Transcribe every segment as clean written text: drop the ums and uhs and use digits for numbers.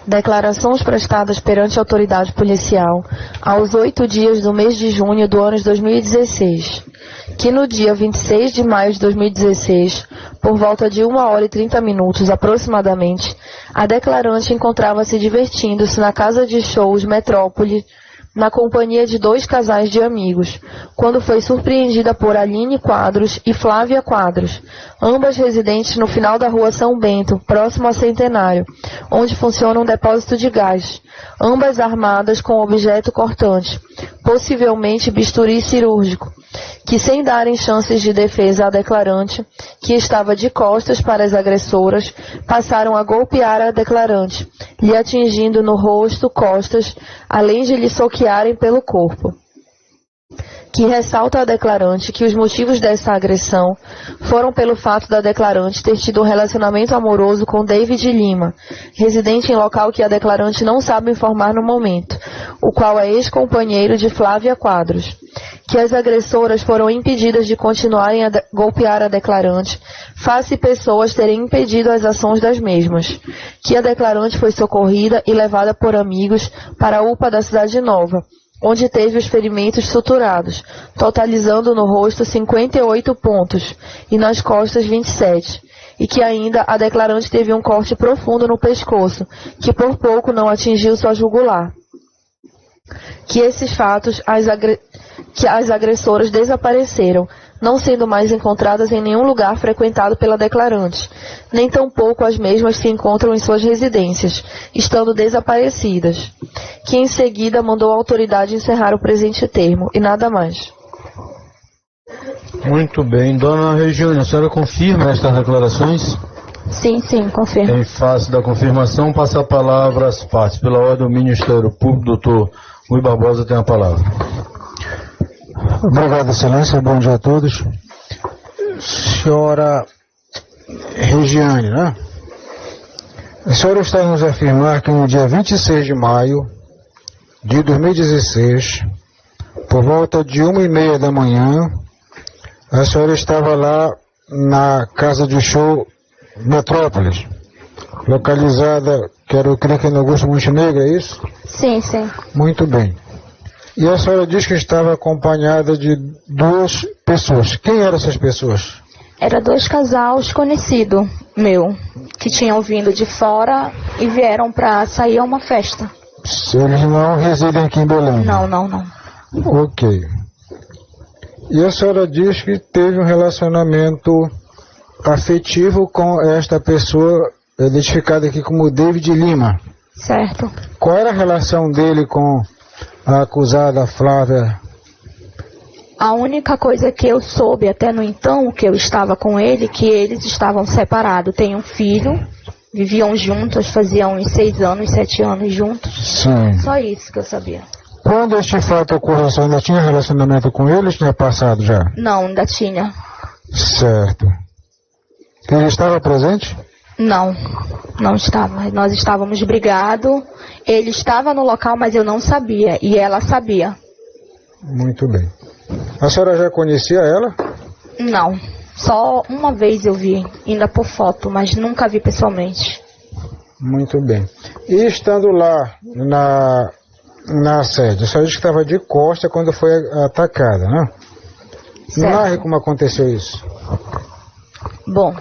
Declarações prestadas perante a autoridade policial aos 8 dias do mês de junho do ano de 2016, que no dia 26 de maio de 2016, por volta de 1h30 aproximadamente, a declarante encontrava-se divertindo-se na casa de shows Metrópole, na companhia de 2 casais de amigos, quando foi surpreendida por Aline Quadros e Flávia Quadros, ambas residentes no final da rua São Bento, próximo ao Centenário, onde funciona um depósito de gás, ambas armadas com objeto cortante, possivelmente bisturi cirúrgico, que sem darem chances de defesa à declarante, que estava de costas para as agressoras, passaram a golpear a declarante, lhe atingindo no rosto, costas, além de lhe soquearem pelo corpo. Que ressalta a declarante que os motivos dessa agressão foram pelo fato da declarante ter tido um relacionamento amoroso com David Lima, residente em local que a declarante não sabe informar no momento, o qual é ex-companheiro de Flávia Quadros. Que as agressoras foram impedidas de continuarem a golpear a declarante, face pessoas terem impedido as ações das mesmas. Que a declarante foi socorrida e levada por amigos para a UPA da Cidade Nova, onde teve os ferimentos suturados, totalizando no rosto 58 pontos e nas costas 27, e que ainda a declarante teve um corte profundo no pescoço, que por pouco não atingiu sua jugular. Que esses fatos, que as agressoras desapareceram, não sendo mais encontradas em nenhum lugar frequentado pela declarante, nem tampouco as mesmas se encontram em suas residências, estando desaparecidas, que em seguida mandou a autoridade encerrar o presente termo, e nada mais. Muito bem. Dona Regiane, a senhora confirma estas declarações? Sim, confirmo. Em face da confirmação, passa a palavra às partes. Pela ordem do Ministério Público, doutor Rui Barbosa tem a palavra. Obrigado, Excelência. Bom dia a todos. Senhora Regiane, né? A senhora está nos afirmar que no dia 26 de maio de 2016, por volta de 1h30 da manhã, a senhora estava lá na casa de show Metrópolis, localizada, creio que é no Augusto Montenegro, é isso? Sim. Muito bem. E a senhora diz que estava acompanhada de 2 pessoas. Quem eram essas pessoas? Era 2 casais conhecidos meu, que tinham vindo de fora e vieram para sair a uma festa. Eles não residem aqui em Belém? Não. Ok. E a senhora diz que teve um relacionamento afetivo com esta pessoa identificada aqui como David Lima. Certo. Qual era a relação dele com a acusada Flávia? A única coisa que eu soube até no então, que eu estava com ele, que eles estavam separados. Tem um filho, viviam juntos, faziam uns 6 anos, 7 anos juntos. Sim. Só isso que eu sabia. Quando este fato ocorreu, você ainda tinha relacionamento com ele ou tinha passado já? Não, ainda tinha. Certo. Ele estava presente? Não estava. Nós estávamos brigados. Ele estava no local, mas eu não sabia. E ela sabia. Muito bem. A senhora já conhecia ela? Não. Só uma vez eu vi, ainda por foto, mas nunca vi pessoalmente. Muito bem. E estando lá na sede, a senhora disse que estava de costa quando foi atacada, né? Certo. Narre como aconteceu isso. Bom,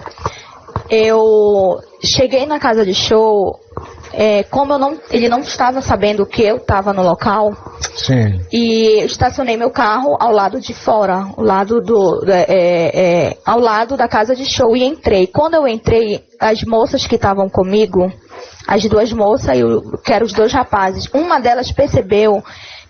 eu cheguei na casa de show, como ele não estava sabendo que eu estava no local. Sim. E estacionei meu carro ao lado de fora, ao lado da casa de show, e entrei. Quando eu entrei, as moças que estavam comigo, as 2 moças que eram os 2 rapazes, uma delas percebeu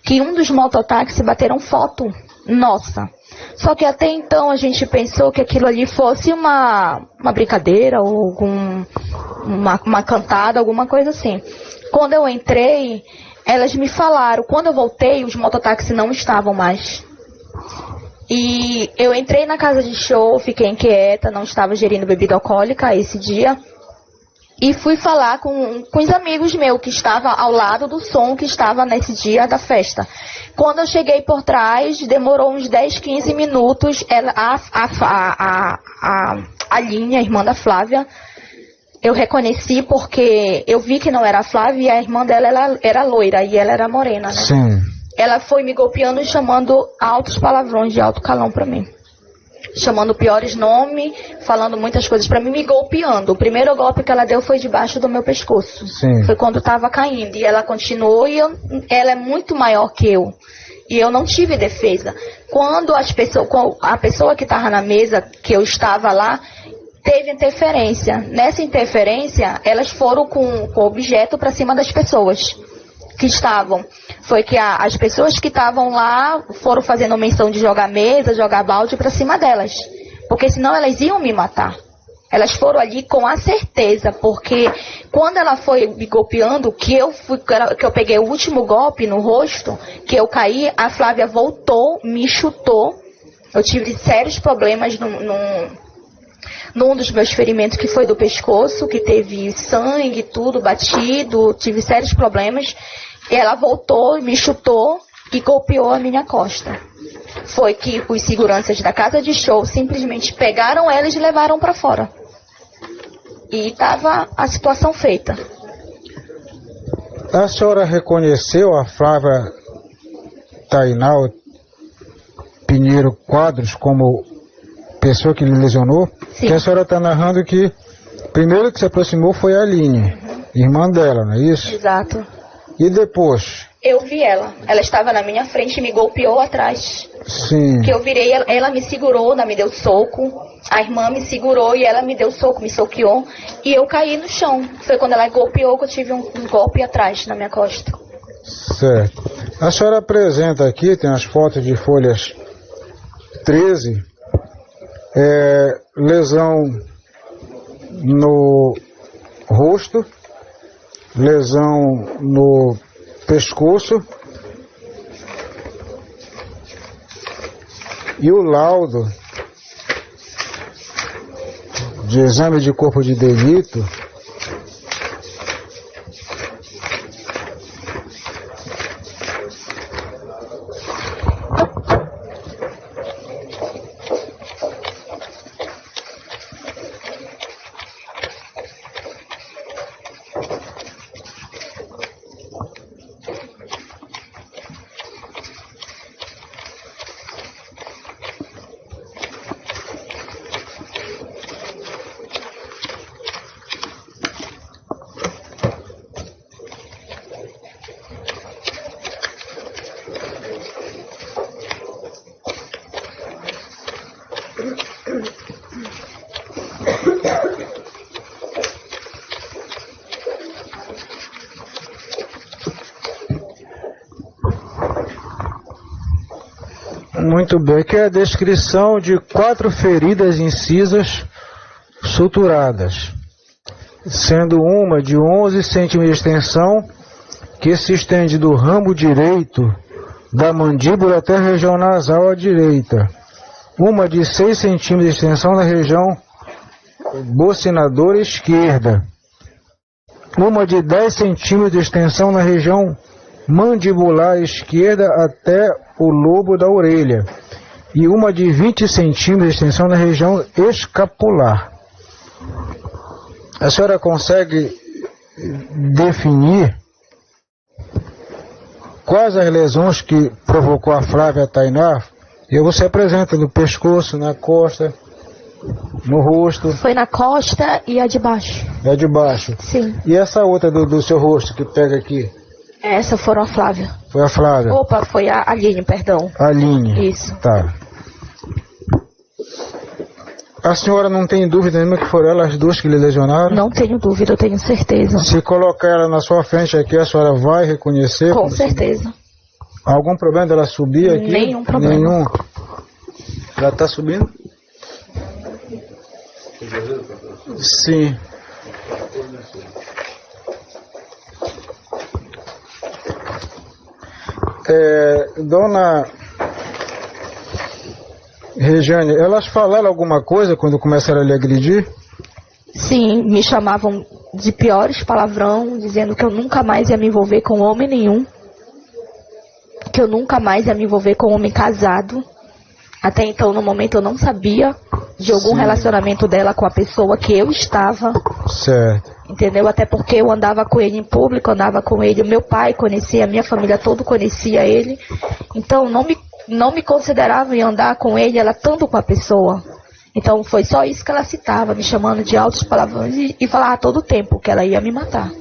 que um dos mototáxis bateram foto nossa. Só que até então a gente pensou que aquilo ali fosse uma brincadeira ou uma cantada, alguma coisa assim. Quando eu entrei, elas me falaram. Quando eu voltei, os mototáxis não estavam mais. E eu entrei na casa de show, fiquei inquieta, não estava gerindo bebida alcoólica esse dia. E fui falar com os amigos meus que estavam ao lado do som que estava nesse dia da festa. Quando eu cheguei por trás, demorou uns 10, 15 minutos. A Aline, a irmã da Flávia, Eu reconheci porque eu vi que não era a Flávia e a irmã dela ela era loira e ela era morena, né? Sim. Ela foi me golpeando e chamando altos palavrões de alto calão pra mim. Chamando piores nomes, falando muitas coisas pra mim, me golpeando. O primeiro golpe que ela deu foi debaixo do meu pescoço. Sim. Foi quando tava caindo. E ela continuou e ela é muito maior que eu. E eu não tive defesa. Quando a pessoa que estava na mesa, que eu estava lá, teve interferência. Nessa interferência, elas foram com objeto para cima das pessoas que estavam. Foi que as pessoas que estavam lá foram fazendo menção de jogar mesa, jogar balde para cima delas. Porque senão elas iam me matar. Elas foram ali com a certeza, porque quando ela foi me golpeando, que eu peguei o último golpe no rosto, que eu caí, a Flávia voltou, me chutou. Eu tive sérios problemas num dos meus ferimentos, que foi do pescoço, que teve sangue, tudo batido, tive sérios problemas. E ela voltou, me chutou e golpeou a minha costa. Foi que os seguranças da casa de show simplesmente pegaram ela e levaram para fora. E estava a situação feita. A senhora reconheceu a Flávia Tainá Pinheiro Quadros como pessoa que lhe lesionou? Sim. Que a senhora está narrando que primeiro que se aproximou foi a Aline, irmã dela, não é isso? Exato. E depois? Eu vi ela. Ela estava na minha frente e me golpeou atrás. Sim. Que eu virei, ela me segurou, me deu soco. A irmã me segurou e ela me deu soco, me soqueou. E eu caí no chão. Foi quando ela golpeou que eu tive um golpe atrás na minha costa. Certo. A senhora apresenta aqui, tem as fotos de folhas 13, lesão no rosto, lesão no pescoço e o laudo de exame de corpo de delito Muito bem, que é a descrição de 4 feridas incisas suturadas, sendo uma de 11 centímetros de extensão, que se estende do ramo direito da mandíbula até a região nasal à direita, uma de 6 centímetros de extensão na região bocinadora esquerda, uma de 10 centímetros de extensão na região mandibular esquerda até o lobo da orelha e uma de 20 centímetros de extensão na região escapular. A senhora consegue definir quais as lesões que provocou a Flávia Tainá? E você apresenta no pescoço, na costa, no rosto. Foi na costa e a de baixo. É de baixo. Sim. E essa outra do seu rosto que pega aqui? Essa foram a Flávia. Foi a Flávia. Opa, foi a Aline, perdão. Aline. Isso. Tá. A senhora não tem dúvida nenhuma que foram elas duas que lhe lesionaram? Não tenho dúvida, eu tenho certeza. Se colocar ela na sua frente aqui, a senhora vai reconhecer? Com certeza. Algum problema dela subir aqui? Nenhum problema. Nenhum. Ela está subindo? Sim. Dona Regiane, elas falaram alguma coisa quando começaram a lhe agredir? Sim, me chamavam de piores palavrão, dizendo que eu nunca mais ia me envolver com homem nenhum, que eu nunca mais ia me envolver com homem casado, Até então, no momento, eu não sabia de algum relacionamento dela com a pessoa que eu estava. Certo. Entendeu? Até porque eu andava com ele em público, andava com ele, meu pai conhecia, a minha família toda conhecia ele. Então, não me considerava em andar com ele, ela tanto com a pessoa. Então, foi só isso que ela citava, me chamando de altos palavrões e falava todo o tempo que ela ia me matar.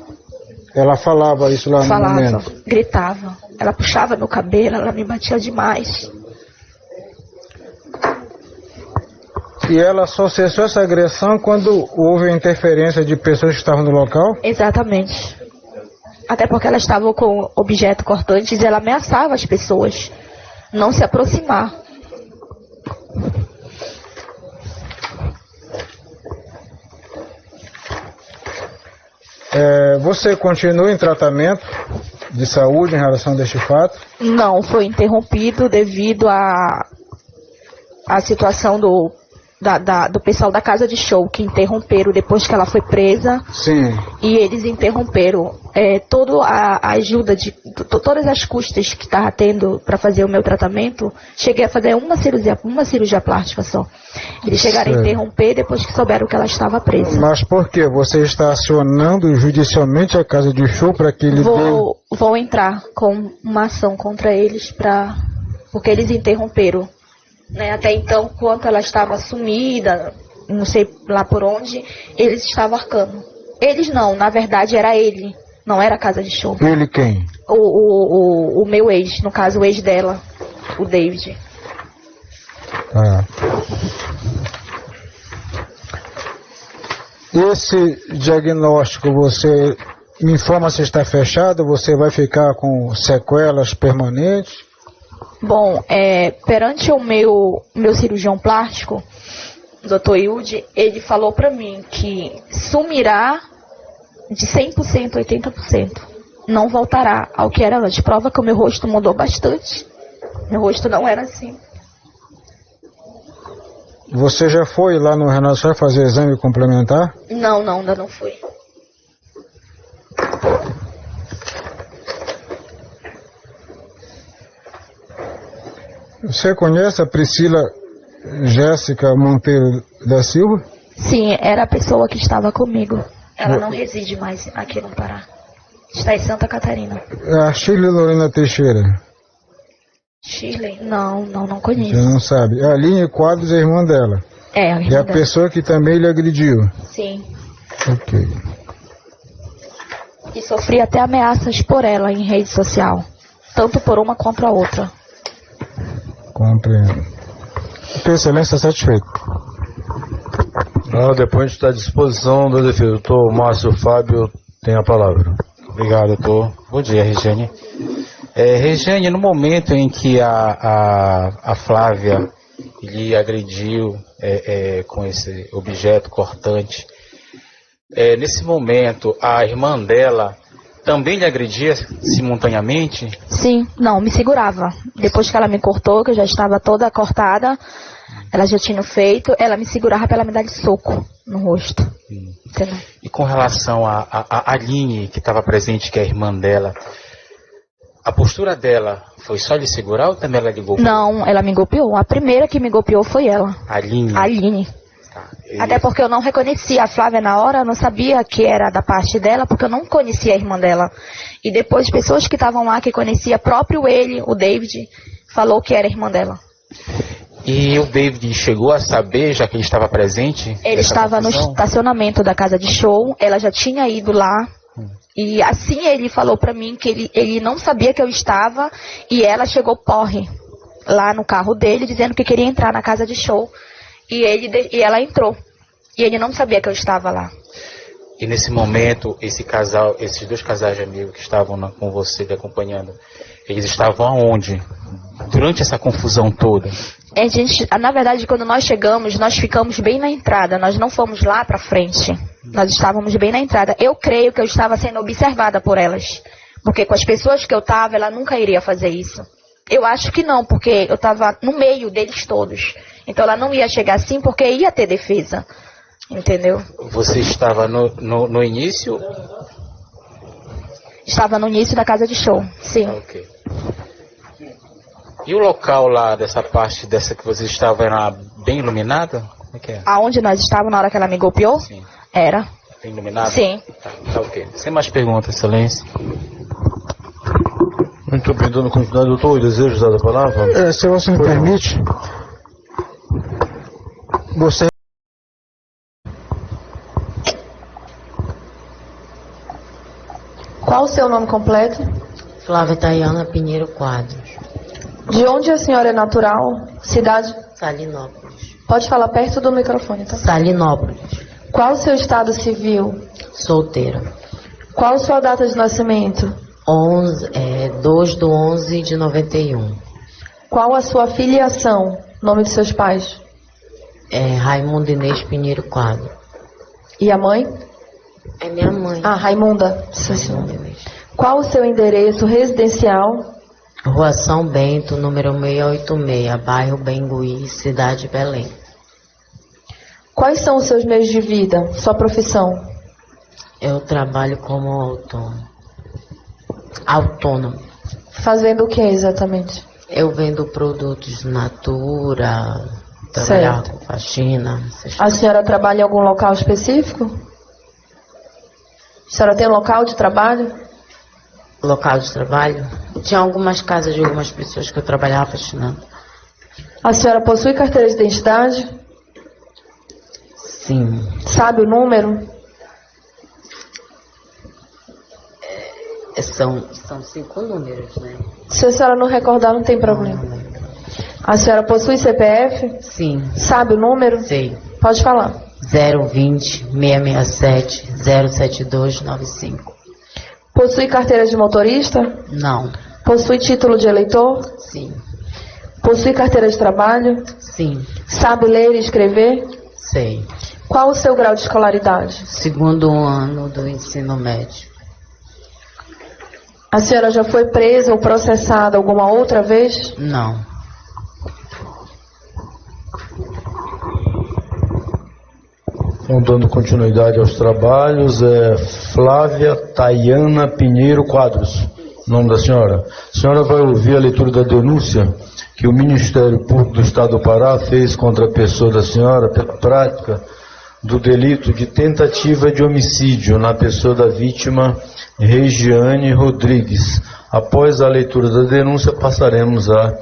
Ela falava isso lá no momento? Falava, gritava. Ela puxava meu cabelo, ela me batia demais. E ela só cessou essa agressão quando houve a interferência de pessoas que estavam no local? Exatamente. Até porque ela estava com objetos cortantes e ela ameaçava as pessoas não se aproximar. Você continua em tratamento de saúde em relação a este fato? Não, foi interrompido devido à situação do pessoal da casa de show, que interromperam depois que ela foi presa. Sim. E eles interromperam toda a ajuda de todas as custas que estava tendo para fazer o meu tratamento. Cheguei a fazer uma cirurgia plástica só. Eles chegaram a interromper depois que souberam que ela estava presa. Mas por que? Você está acionando judicialmente a casa de show para que ele Vou entrar com uma ação contra eles porque eles interromperam. Né? Até então, quando ela estava sumida, não sei lá por onde, eles estavam arcando. Eles não, na verdade era ele, não era a casa de show. Ele quem? O meu ex, no caso o ex dela, o David. Ah. Esse diagnóstico, você me informa se está fechado, você vai ficar com sequelas permanentes? Bom, perante o meu cirurgião plástico, o Dr. Hilde, ele falou pra mim que sumirá de 100% a 80%. Não voltará ao que era antes. Prova que o meu rosto mudou bastante. Meu rosto não era assim. Você já foi lá no Renato Sá fazer exame complementar? Não, ainda não fui. Você conhece a Priscila Jéssica Monteiro da Silva? Sim, era a pessoa que estava comigo. Ela não reside mais aqui no Pará. Está em Santa Catarina. A Shirley Lorena Teixeira? Shirley? Não conheço. Você não sabe. A Aline Quadros é a irmã dela. É, a irmã dela. Pessoa que também lhe agrediu? Sim. Ok. E sofri até ameaças por ela em rede social. Tanto por uma contra a outra. Compreendo. Sua Excelência, satisfeito. Depois está à disposição da defesa. Doutor Márcio Fábio tem a palavra. Obrigado, doutor. Bom dia, Regiane. Regiane, no momento em que a Flávia lhe agrediu com esse objeto cortante, nesse momento a irmã dela também lhe agredia simultaneamente? Sim, não, me segurava. Depois que ela me cortou, que eu já estava toda cortada, ela já tinha feito, ela me segurava para ela me dar de soco no rosto. Entendeu? E com relação a Aline, que estava presente, que é a irmã dela, a postura dela foi só de segurar ou também ela lhe golpeou? Não, ela me golpeou. A primeira que me golpeou foi ela. Aline? Aline. Até porque eu não reconhecia a Flávia na hora, eu não sabia que era da parte dela, porque eu não conhecia a irmã dela. E depois, pessoas que estavam lá, que conhecia próprio ele, o David, falou que era a irmã dela. E o David chegou a saber, já que ele estava presente? Ele estava no estacionamento da casa de show, ela já tinha ido lá. E assim ele falou pra mim que ele não sabia que eu estava, e ela chegou porre lá no carro dele, dizendo que queria entrar na casa de show. E ela entrou. E ele não sabia que eu estava lá. E nesse momento, esses dois casais de amigos que estavam com você te acompanhando, eles estavam aonde? Durante essa confusão toda? Na verdade, quando nós chegamos, nós ficamos bem na entrada. Nós não fomos lá pra frente. Nós estávamos bem na entrada. Eu creio que eu estava sendo observada por elas. Porque com as pessoas que eu estava, ela nunca iria fazer isso. Eu acho que não, porque eu estava no meio deles todos. Então ela não ia chegar assim porque ia ter defesa. Entendeu? Você estava no início? Estava no início da casa de show, sim. Ok. E o local lá dessa parte, dessa que você estava, era bem iluminada? Como é que é? Aonde nós estávamos na hora que ela me golpeou? Sim. Era. Bem iluminada? Sim. Tá ok. Sem mais perguntas, excelência. Muito bem, dando continuidade, doutor, o desejo de dar a palavra? Se você me permite, você... Qual o seu nome completo? Flávia Tayana Pinheiro Quadros, De onde a senhora é natural? Cidade? Salinópolis. Pode falar perto do microfone, tá? Salinópolis, Qual o seu estado civil? solteira. Qual sua data de nascimento? 2/11/91. Qual a sua filiação? Nome de seus pais? Raimundo Inês Pinheiro Quadro. E a mãe? É minha mãe. Ah, Raimunda. Sim, Raimundo sim. Inês. Qual o seu endereço residencial? Rua São Bento, número 686, bairro Bengui, cidade de Belém. Quais são os seus meios de vida? Sua profissão? Eu trabalho como autônomo. Fazendo o que exatamente? Eu vendo produtos Natura, trabalhar Certo. com faxina. A senhora trabalha em algum local específico? A senhora tem local de trabalho? Local de trabalho. Tinha algumas casas de algumas pessoas que eu trabalhava faxinando. A senhora possui carteira de identidade? Sim. Sabe o número? São 5 números, né? Se a senhora não recordar, não tem problema. Não lembro. A senhora possui CPF? Sim, Sabe o número? sei. Pode falar. 020 667 07295. Possui carteira de motorista? Não. Possui título de eleitor? Sim. Possui carteira de trabalho? Sim. Sabe ler e escrever? Sei. Qual o seu grau de escolaridade? 2º ano do ensino médio. A senhora já foi presa ou processada alguma outra vez? Não. Então, dando continuidade aos trabalhos, Flávia Tayana Pinheiro Quadros, o nome da senhora. A senhora vai ouvir a leitura da denúncia que o Ministério Público do Estado do Pará fez contra a pessoa da senhora pela prática do delito de tentativa de homicídio na pessoa da vítima Regiane Rodrigues. Após a leitura da denúncia, passaremos a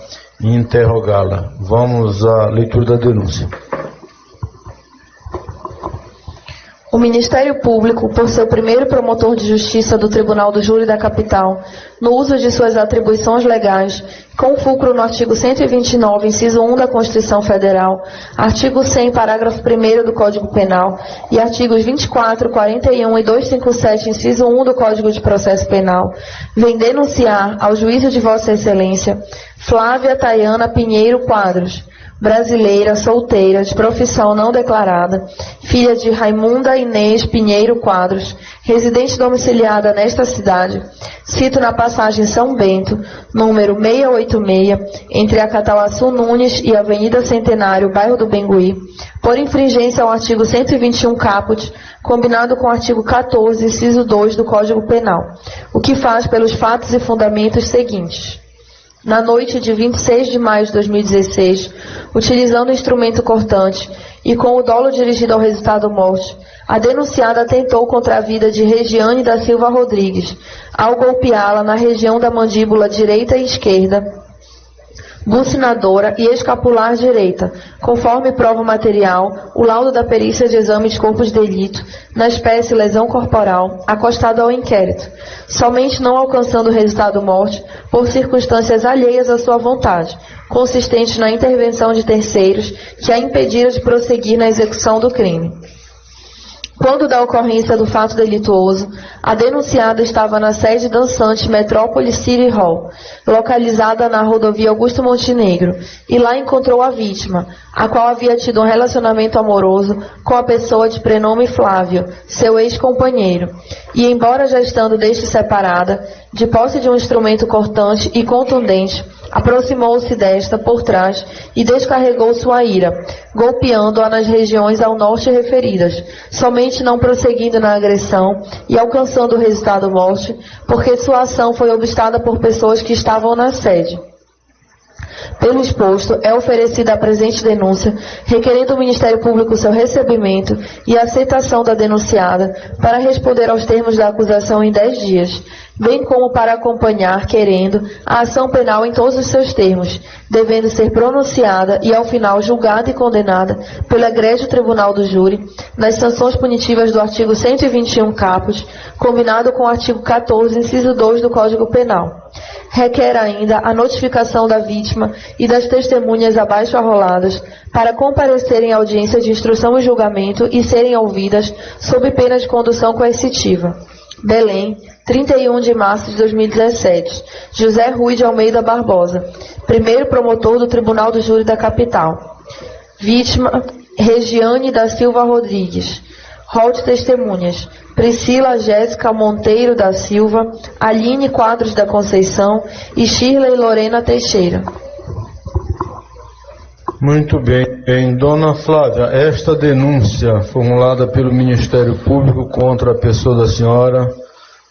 interrogá-la. Vamos à leitura da denúncia. O Ministério Público, por seu primeiro promotor de justiça do Tribunal do Júri da Capital, no uso de suas atribuições legais, com fulcro no artigo 129, inciso 1 da Constituição Federal, artigo 100, parágrafo 1º do Código Penal e artigos 24, 41 e 257, inciso 1 do Código de Processo Penal, vem denunciar ao juízo de Vossa Excelência Flávia Tayana Pinheiro Quadros, brasileira, solteira, de profissão não declarada, filha de Raimunda Inês Pinheiro Quadros, residente domiciliada nesta cidade, cito na passagem São Bento, número 686, entre a Catauaçu Nunes e a Avenida Centenário, bairro do Bengui, por infringência ao artigo 121 caput, combinado com o artigo 14, inciso 2 do Código Penal, o que faz pelos fatos e fundamentos seguintes. Na noite de 26 de maio de 2016, utilizando o instrumento cortante e com o dolo dirigido ao resultado morte, a denunciada atentou contra a vida de Regiane da Silva Rodrigues, ao golpeá-la na região da mandíbula direita e esquerda, bucinadora e escapular direita, conforme prova material, o laudo da perícia de exame de corpo de delito, na espécie lesão corporal, acostado ao inquérito, somente não alcançando o resultado morte por circunstâncias alheias à sua vontade, consistentes na intervenção de terceiros que a impediram de prosseguir na execução do crime. Quando da ocorrência do fato delituoso, a denunciada estava na sede dançante Metrópole City Hall, localizada na rodovia Augusto Montenegro, e lá encontrou a vítima, a qual havia tido um relacionamento amoroso com a pessoa de prenome Flávio, seu ex-companheiro, e embora já estando deste separada, de posse de um instrumento cortante e contundente, aproximou-se desta por trás e descarregou sua ira, golpeando-a nas regiões ao norte referidas, somente não prosseguindo na agressão e alcançando o resultado morte, porque sua ação foi obstada por pessoas que estavam na sede. Pelo exposto, é oferecida a presente denúncia, requerendo o Ministério Público seu recebimento e aceitação da denunciada para responder aos termos da acusação em 10 dias, bem como para acompanhar, querendo, a ação penal em todos os seus termos, devendo ser pronunciada e, ao final, julgada e condenada pelo egrégio Tribunal do Júri, nas sanções punitivas do artigo 121 caput, combinado com o artigo 14, inciso 2 do Código Penal. Requer ainda a notificação da vítima e das testemunhas abaixo arroladas para comparecerem à audiência de instrução e julgamento e serem ouvidas sob pena de condução coercitiva. Belém, 31 de março de 2017. José Rui de Almeida Barbosa, primeiro promotor do Tribunal do Júri da Capital. Vítima, Regiane da Silva Rodrigues. Rol de testemunhas: Priscila Jéssica Monteiro da Silva, Aline Quadros da Conceição e Shirley Lorena Teixeira. Muito bem. Dona Flávia, esta denúncia formulada pelo Ministério Público contra a pessoa da senhora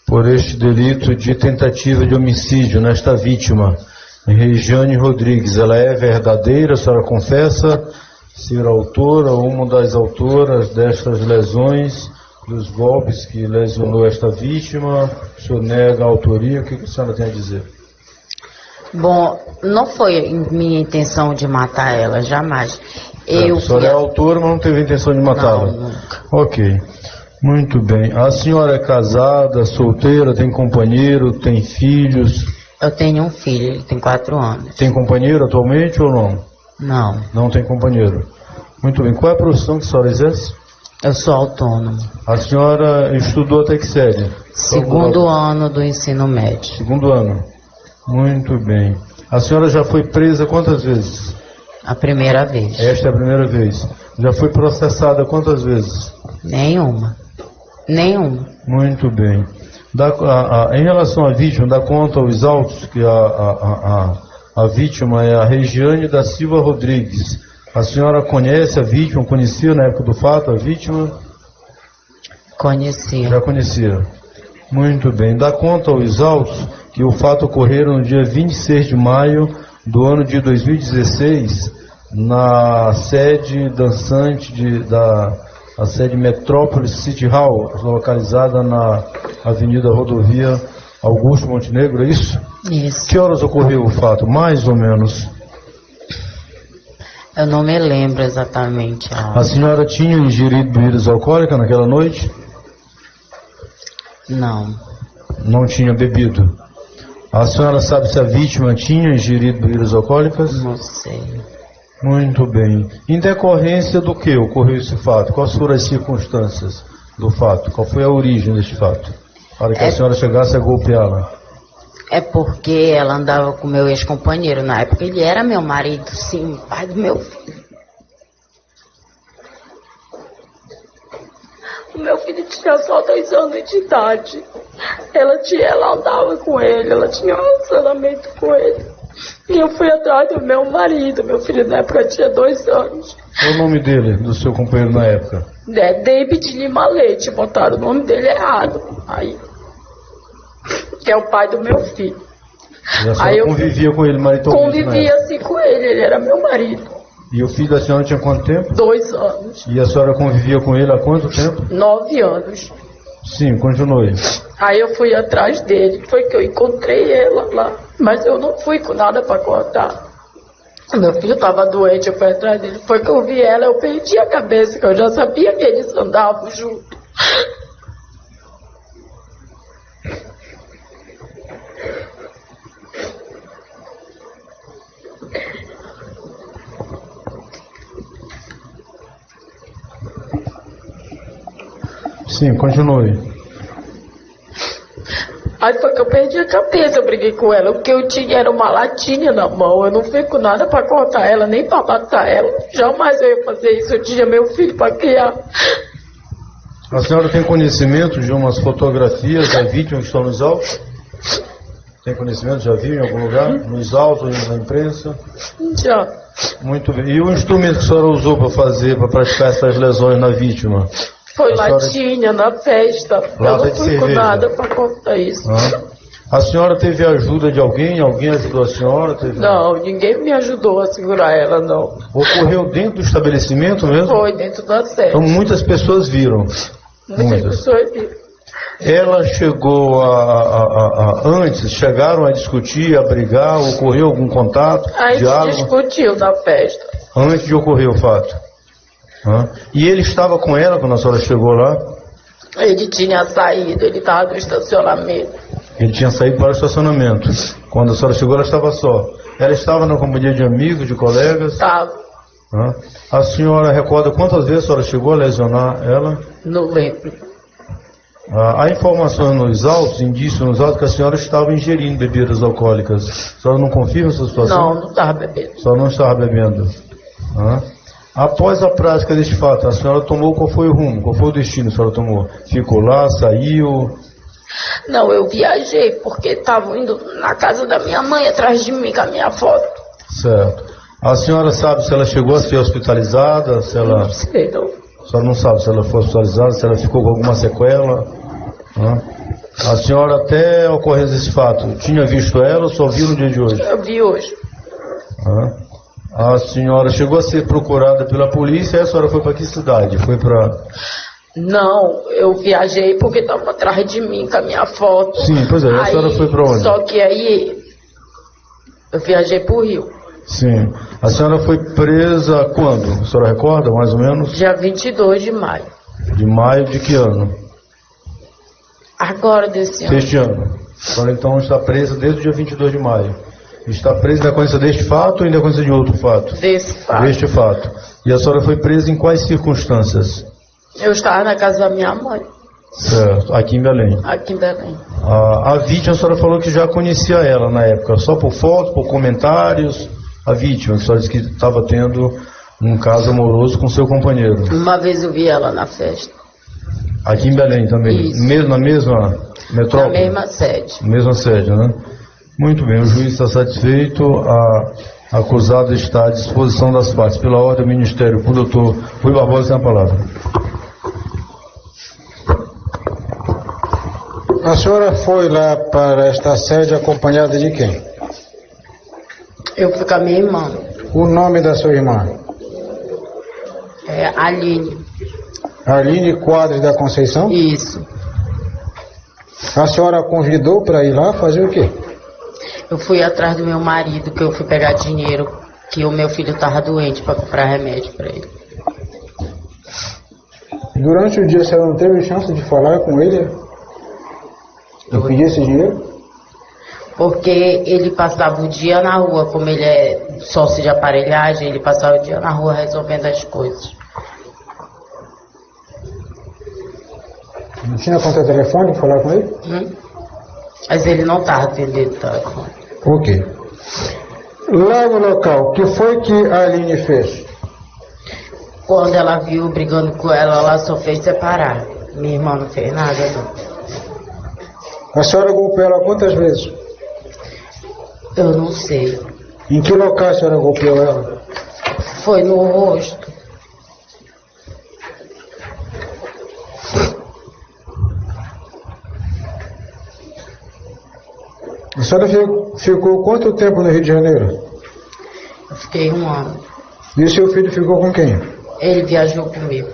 por este delito de tentativa de homicídio nesta vítima, Regiane Rodrigues, ela é verdadeira? A senhora confessa ser autora ou uma das autoras destas lesões, dos golpes que lesionou esta vítima? O senhor nega a autoria? O que a senhora tem a dizer? Bom, não foi minha intenção de matar ela, jamais. A senhora é autora, mas não teve a intenção de matá-la? Não, nunca. Ok. Muito bem. A senhora é casada, solteira, tem companheiro, tem filhos? Eu tenho um filho, ele tem 4 anos. Tem companheiro atualmente ou não? Não. Não tem companheiro. Muito bem. Qual é a profissão que a senhora exerce? Eu sou autônomo. A senhora estudou até que série? Segundo ano do ensino médio. Segundo ano. Muito bem. A senhora já foi presa quantas vezes? A primeira vez. Esta é a primeira vez. Já foi processada quantas vezes? Nenhuma. Muito bem. Em relação à vítima, dá conta aos autos que a vítima é a Regiane da Silva Rodrigues. A senhora conhece a vítima? Conhecia na época do fato a vítima? Conhecia. Já conhecia. Muito bem. Dá conta aos autos que o fato ocorreu no dia 26 de maio do ano de 2016, na sede dançante a sede Metrópolis City Hall, localizada na Avenida Rodovia Augusto Montenegro, é isso? Isso. Que horas ocorreu o fato, mais ou menos? Eu não me lembro exatamente. A senhora tinha ingerido bebidas alcoólicas naquela noite? Não. Não tinha bebido. A senhora sabe se a vítima tinha ingerido bebidas alcoólicas? Não sei. Muito bem. Em decorrência do que ocorreu esse fato? Quais foram as circunstâncias do fato? Qual foi a origem deste fato? Para que a senhora chegasse a golpeá-la? É porque ela andava com meu ex-companheiro. Na época ele era meu marido, sim, pai do meu filho. O meu filho tinha só 2 anos de idade. Ela andava com ele, ela tinha um relacionamento com ele. E eu fui atrás do meu marido. Meu filho na época tinha 2 anos. Qual o nome dele, do seu companheiro na época? É David Lima Leite, botaram o nome dele errado. Aí, que é o pai do meu filho. E a senhora convivia com ele maritalmente? Convivia assim com ele era meu marido. E o filho da senhora tinha quanto tempo? 2 anos. E a senhora convivia com ele há quanto tempo? 9 anos. Sim, continue. Aí eu fui atrás dele, foi que eu encontrei ela lá. Mas eu não fui com nada para contar. Meu filho estava doente, eu fui atrás dele. Foi que eu vi ela, eu perdi a cabeça, que eu já sabia que eles andavam juntos. Sim, continue. Aí foi que eu perdi a cabeça, eu briguei com ela. O que eu tinha era uma latinha na mão. Eu não fui com nada para cortar ela, nem para matar ela. Jamais eu ia fazer isso. Eu tinha meu filho para criar. A senhora tem conhecimento de umas fotografias da vítima que estão nos autos? Tem conhecimento? Já viu em algum lugar? Nos autos, na imprensa? Já. Muito bem. E o instrumento que a senhora usou para praticar essas lesões na vítima? Foi latinha na festa. Eu não fui com nada para contar isso. A senhora teve ajuda de alguém? Alguém ajudou a senhora? Não, ninguém me ajudou a segurar ela, não. Ocorreu dentro do estabelecimento mesmo? Foi dentro da sede. Então muitas pessoas viram. Muitas pessoas viram. Ela chegou antes, chegaram a discutir, a brigar, ocorreu algum contato? A gente diálogo? discutiu na festa. Antes de ocorrer o fato. E ele estava com ela quando a senhora chegou lá? Ele tinha saído, ele estava no estacionamento. Ele tinha saído para o estacionamento. Quando a senhora chegou, ela estava só. Ela estava na companhia de amigos, de colegas? Estava. A senhora recorda quantas vezes a senhora chegou a lesionar ela? Não lembro. Há informações nos autos, indícios nos autos, que a senhora estava ingerindo bebidas alcoólicas. A senhora não confirma essa situação? Não estava bebendo. A senhora não estava bebendo. Após a prática deste fato, a senhora tomou, qual foi o rumo? Qual foi o destino que a senhora tomou? Ficou lá, saiu? Não, eu viajei porque estavam indo na casa da minha mãe atrás de mim com a minha foto. Certo. A senhora sabe se ela chegou a ser hospitalizada? Se ela... Não sei, não. A senhora não sabe se ela foi hospitalizada, se ela ficou com alguma sequela? A senhora, até a ocorrência desse fato, tinha visto ela ou só viu no dia de hoje? Eu vi hoje. A senhora chegou a ser procurada pela polícia e a senhora foi para que cidade? Foi para... Não, eu viajei porque estavam atrás de mim com a minha foto. Sim, pois é, a senhora foi para onde? Só que aí eu viajei para o Rio. Sim. A senhora foi presa quando? A senhora recorda, mais ou menos? Dia 22 de maio. De maio de que ano? Agora desse ano. Deste ano. Agora então está presa desde o dia 22 de maio. Está presa em decorrência deste fato ou em decorrência de outro fato? Desse fato. Deste fato. E a senhora foi presa em quais circunstâncias? Eu estava na casa da minha mãe. Certo. Aqui em Belém. Aqui em Belém. A vítima, a senhora falou que já conhecia ela na época, só por fotos, por comentários. A vítima, a senhora disse que estava tendo um caso amoroso com seu companheiro. Uma vez eu vi ela na festa. Aqui em Belém também? Isso. Na mesma metrópole? Na mesma sede. Mesma sede, né? Muito bem, o juiz está satisfeito, a acusada está à disposição das partes. Pela ordem do Ministério, o doutor Rui Barbosa tem a palavra. A senhora foi lá para esta sede acompanhada de quem? Eu fui com a minha irmã. O nome da sua irmã? É Aline. Aline Quadros da Conceição? Isso. A senhora convidou para ir lá fazer o quê? Eu fui atrás do meu marido, que eu fui pegar dinheiro, que o meu filho estava doente para comprar remédio para ele. Durante o dia, a senhora não teve chance de falar com ele? De pedir esse dinheiro? Porque ele passava o dia na rua, como ele é sócio de aparelhagem, ele passava o dia na rua resolvendo as coisas. Não tinha conta telefone de falar com ele? Mas ele não estava atendendo o telefone. Ok. Lá no local, o que foi que a Aline fez? Quando ela viu brigando com ela só fez separar. Minha irmã não fez nada, não. A senhora golpeou ela quantas vezes? Eu não sei. Em que local a senhora golpeou ela? Foi no rosto. A senhora ficou quanto tempo no Rio de Janeiro? Eu fiquei 1 ano. E o seu filho ficou com quem? Ele viajou comigo.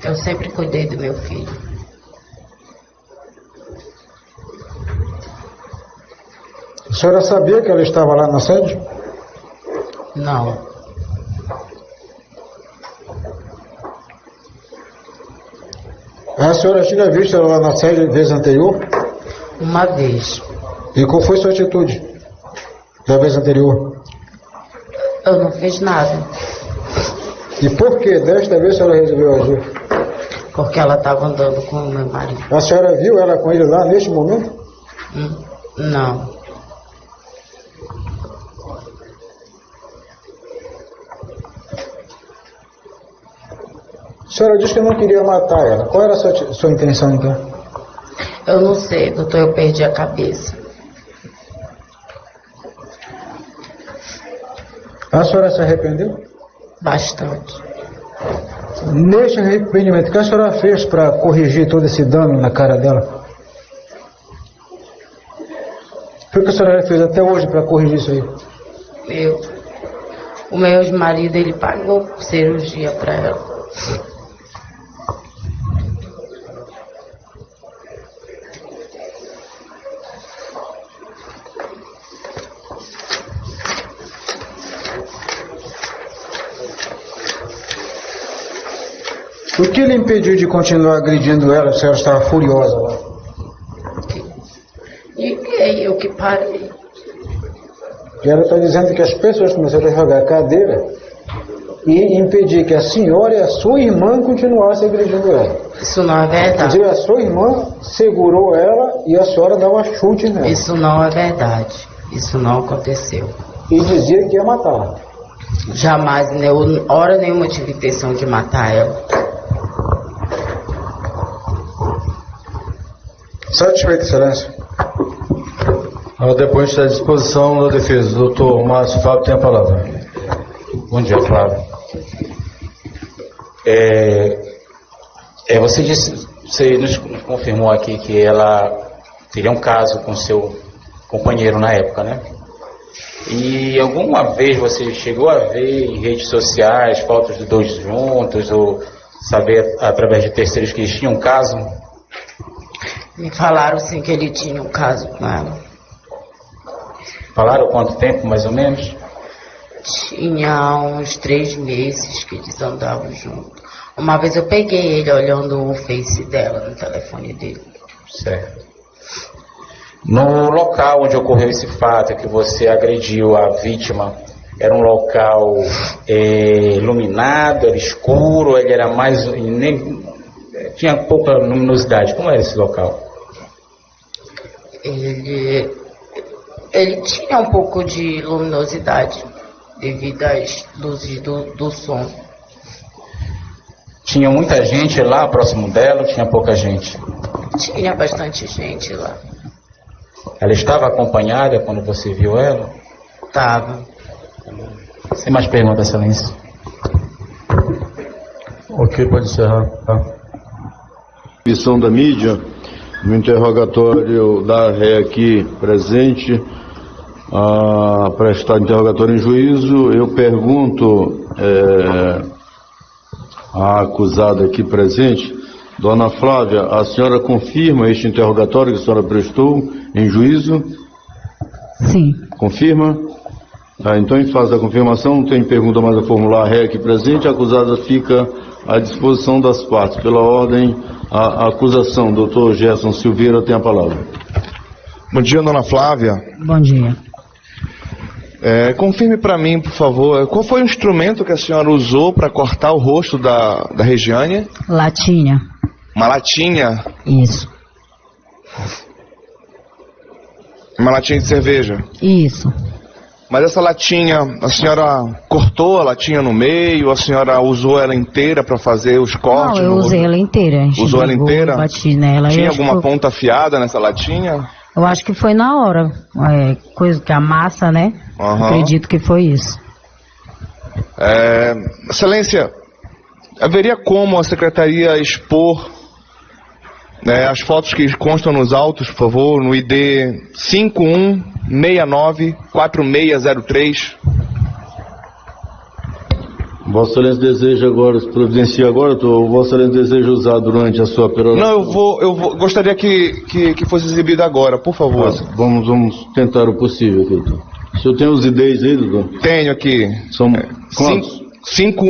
Eu sempre cuidei do meu filho. A senhora sabia que ela estava lá na sede? Não. A senhora tinha visto ela lá na sede vez anterior? Uma vez. E qual foi sua atitude da vez anterior? Eu não fiz nada. E por que desta vez a senhora resolveu agir? Porque ela estava andando com o meu marido. A senhora viu ela com ele lá neste momento? Não. A senhora disse que não queria matar ela. Qual era a sua intenção então? Eu não sei, doutor, eu perdi a cabeça. A senhora se arrependeu? Bastante. Neste arrependimento, o que a senhora fez para corrigir todo esse dano na cara dela? O que a senhora fez até hoje para corrigir isso aí? O meu ex-marido, ele pagou cirurgia para ela. O que lhe impediu de continuar agredindo ela? A senhora estava furiosa lá. E eu que parei. E ela está dizendo que as pessoas começaram a jogar cadeira e impedir que a senhora e a sua irmã continuassem agredindo ela. Isso não é Quer verdade. dizer, a sua irmã segurou ela e a senhora dava chute nela. Isso não é verdade. Isso não aconteceu. E dizia que ia matá-la. Jamais, eu, hora nenhuma, tive intenção de matar ela. Satisfeito, excelência. O depoente está à disposição da defesa. Doutor Márcio Fábio tem a palavra. Bom dia, Flávio. Você nos confirmou aqui que ela teria um caso com seu companheiro na época, né? E alguma vez você chegou a ver em redes sociais fotos dos dois juntos ou saber através de terceiros que eles tinham um caso? Me falaram sim que ele tinha um caso com ela. Falaram quanto tempo, mais ou menos? Tinha uns 3 meses que eles andavam juntos. Uma vez eu peguei ele olhando o Face dela no telefone dele. Certo. No local onde ocorreu esse fato, que você agrediu a vítima, era um local iluminado, era escuro, ele era mais... tinha pouca luminosidade. Como era esse local? Ele tinha um pouco de luminosidade devido às luzes do som. Tinha muita gente lá próximo dela ou tinha pouca gente? Tinha bastante gente lá. Ela estava acompanhada quando você viu ela? Tava. Sem mais perguntas, excelência. Ok, pode encerrar. Tá. Missão da mídia, no interrogatório da ré aqui presente, a prestar interrogatório em juízo, eu pergunto à acusada aqui presente, Dona Flávia, a senhora confirma este interrogatório que a senhora prestou em juízo? Sim. Confirma? Então, em fase da confirmação, não tem pergunta mais a formular a ré aqui presente, a acusada fica à disposição das partes. Pela ordem, a acusação, doutor Gerson Silveira tem a palavra. Bom dia, Dona Flávia. Bom dia. Confirme para mim, por favor, qual foi o instrumento que a senhora usou para cortar o rosto da Regiane? Latinha. Uma latinha? Isso. Uma latinha de cerveja? Isso. Mas essa latinha, a senhora cortou a latinha no meio, a senhora usou ela inteira para fazer os cortes? Não, eu usei ela inteira. Usou ela inteira? Bati nela. Tinha alguma ponta afiada nessa latinha? Eu acho que foi na hora. Coisa que amassa, né? Uhum. Acredito que foi isso. Excelência, haveria como a secretaria expor as fotos que constam nos autos, por favor, no ID 51694603? Vossa Excelência deseja agora, se providencia agora, ou Vossa Excelência deseja usar durante a sua peroração? Não, eu gostaria que fosse exibido agora, por favor. Vamos tentar o possível aqui, doutor. O senhor tem os IDs aí, doutor? Tenho aqui. São quantos?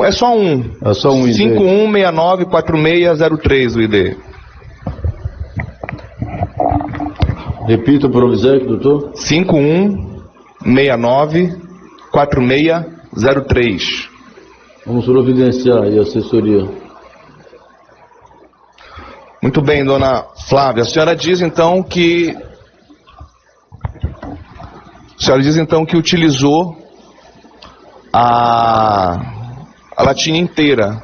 É só um. É só um ID. 51694603 o ID. Repita o provisório, doutor. 51694603. Vamos providenciar aí a assessoria. Muito bem, Dona Flávia. A senhora diz então que utilizou a latinha inteira.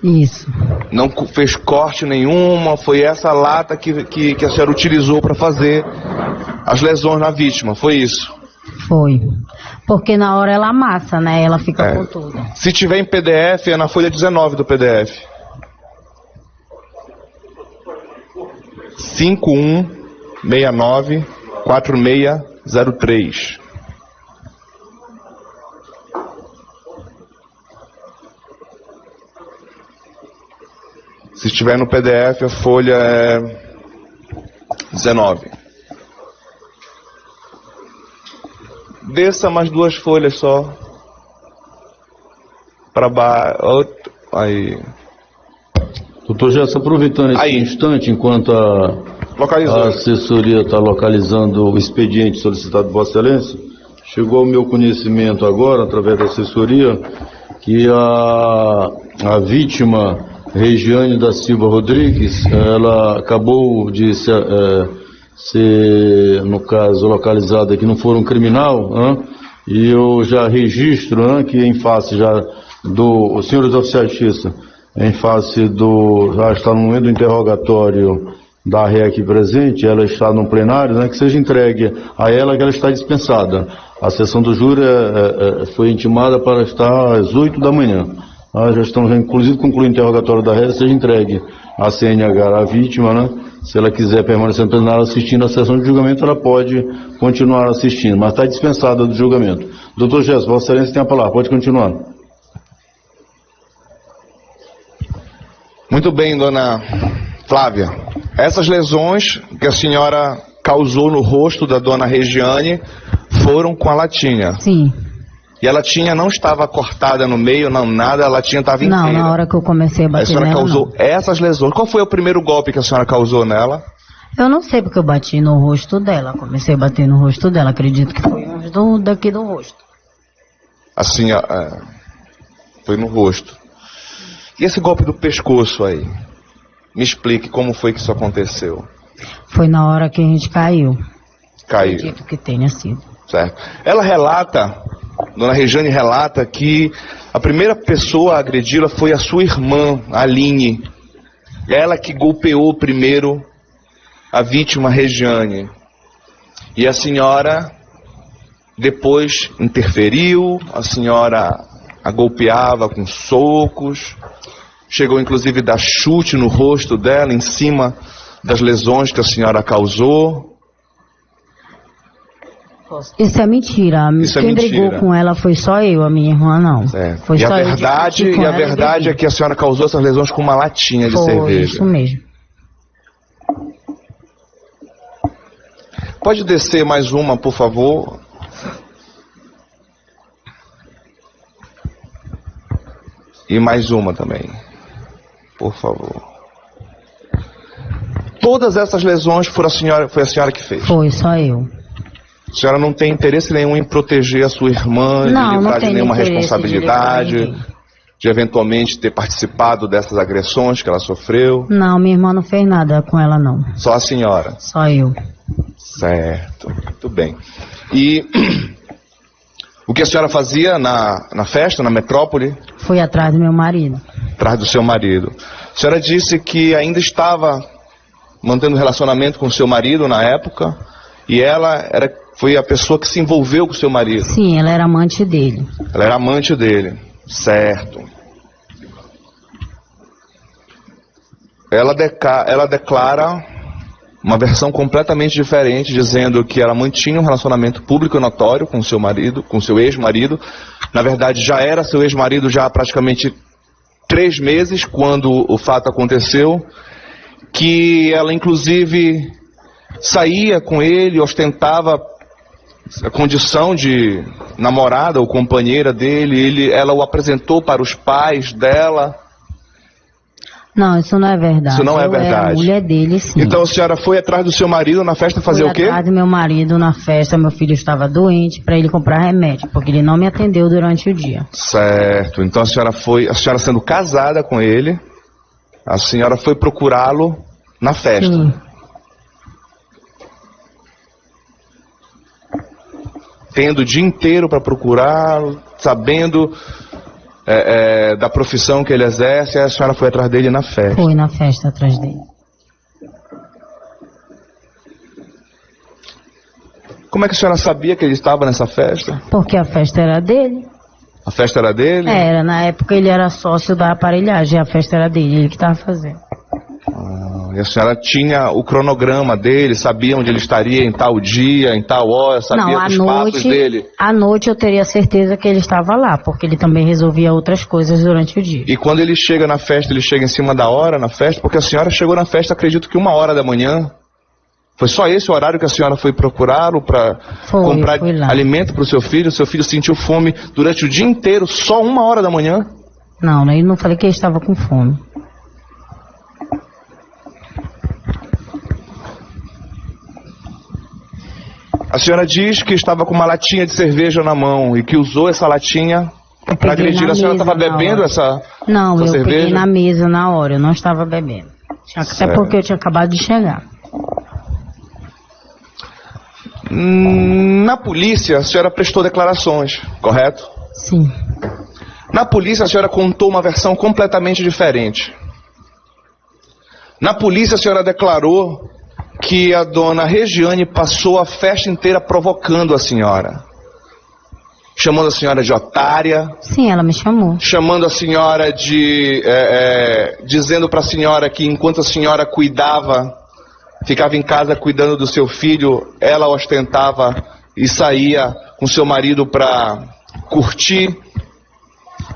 Isso. Não fez corte nenhuma, foi essa lata que a senhora utilizou para fazer as lesões na vítima, foi isso? Foi. Porque na hora ela amassa, né? Ela fica com tudo. Se tiver em PDF, é na folha 19 do PDF. 5169-4603. Se estiver no PDF, a folha é 19. Desça mais 2 folhas só. Para baixo. Aí. Doutor Gerson, aproveitando esse instante, enquanto a assessoria está localizando o expediente solicitado por Vossa Excelência, chegou ao meu conhecimento agora, através da assessoria, que a vítima Regiane da Silva Rodrigues, ela acabou de ser, no caso, localizada aqui no Fórum Criminal, e eu já registro que em face já os senhores oficiais de justiça, em face já está no momento do interrogatório da REC presente, ela está no plenário, que seja entregue a ela que ela está dispensada. A sessão do júri foi intimada para estar às 8 da manhã. Já estamos, inclusive, concluindo o interrogatório da REC, seja entregue a CNH, a vítima, Se ela quiser permanecer no plenário assistindo a sessão de julgamento, ela pode continuar assistindo, mas está dispensada do julgamento. Doutor Gerson, Vossa Excelência tem a palavra, pode continuar. Muito bem, dona Flávia. Essas lesões que a senhora causou no rosto da dona Regiane foram com a latinha? Sim. E a latinha não estava cortada no meio, não, nada, a latinha estava inteira? Não, na hora que eu comecei a bater nela, a senhora causou não. Essas lesões. Qual foi o primeiro golpe que a senhora causou nela? Eu não sei porque eu bati no rosto dela. Comecei a bater no rosto dela. Acredito que foi uns daqui do rosto. Assim, foi no rosto. E esse golpe do pescoço aí? Me explique como foi que isso aconteceu. Foi na hora que a gente caiu. Caiu. Acredito que tenha sido. Certo. Ela relata, dona Regiane relata que a primeira pessoa a agredi-la foi a sua irmã, a Aline. Ela que golpeou primeiro a vítima Regiane. E a senhora depois interferiu, a senhora a golpeava com socos, chegou inclusive a dar chute no rosto dela, em cima das lesões que a senhora causou. Isso é mentira. Quem brigou com ela foi só eu, a minha irmã não. Foi E só a verdade é que a senhora causou essas lesões com uma latinha de cerveja. Isso mesmo. Pode descer mais uma, por favor? E mais uma também, por favor. Todas essas lesões foi a senhora que fez? Foi, só eu. A senhora não tem interesse nenhum em proteger a sua irmã, de livrar de nenhuma responsabilidade, de eventualmente ter participado dessas agressões que ela sofreu? Não, minha irmã não fez nada com ela não. Só a senhora? Só eu. Certo, muito bem. E o que a senhora fazia na festa, na metrópole? Fui atrás do meu marido. Atrás do seu marido. A senhora disse que ainda estava mantendo relacionamento com o seu marido na época, e ela foi a pessoa que se envolveu com o seu marido. Sim, ela era amante dele. Ela era amante dele, certo. Ela declara uma versão completamente diferente, dizendo que ela mantinha um relacionamento público e notório com o seu marido, com o seu ex-marido. Na verdade, já era seu ex-marido já há praticamente 3 meses, quando o fato aconteceu, que ela inclusive saía com ele, ostentava a condição de namorada ou companheira dele, ela o apresentou para os pais dela. Não, isso não é verdade. Isso não é verdade. Era a mulher dele, sim. Então a senhora foi atrás do seu marido na festa fazer o quê? Fui atrás do meu marido na festa, meu filho estava doente, para ele comprar remédio, porque ele não me atendeu durante o dia. Certo, então a senhora sendo casada com ele, a senhora foi procurá-lo na festa. Sim. Tendo o dia inteiro para procurá-lo, sabendo da profissão que ele exerce, a senhora foi atrás dele na festa. Fui na festa atrás dele. Como é que a senhora sabia que ele estava nessa festa? Porque a festa era dele. A festa era dele? Era, na época ele era sócio da aparelhagem, a festa era dele, ele que estava fazendo. E a senhora tinha o cronograma dele, sabia onde ele estaria em tal dia, em tal hora, sabia dos passos dele? À noite eu teria certeza que ele estava lá, porque ele também resolvia outras coisas durante o dia. E quando ele chega na festa, ele chega em cima da hora na festa? Porque a senhora chegou na festa, acredito que 1h da manhã. Foi só esse o horário que a senhora foi procurá-lo para comprar alimento para o seu filho? O seu filho sentiu fome durante o dia inteiro, só 1h da manhã? Não, eu não falei que ele estava com fome. A senhora diz que estava com uma latinha de cerveja na mão e que usou essa latinha para agredir. A senhora estava bebendo essa Não, eu cerveja? peguei na mesa na hora, eu não estava bebendo. Até porque eu tinha acabado de chegar. Na polícia, a senhora prestou declarações, correto? Sim. Na polícia, a senhora contou uma versão completamente diferente. Na polícia, a senhora declarou que a dona Regiane passou a festa inteira provocando a senhora. Chamando a senhora de otária. Sim, ela me chamou. Chamando a senhora de... dizendo para a senhora que enquanto a senhora ficava em casa cuidando do seu filho, ela ostentava e saía com seu marido para curtir,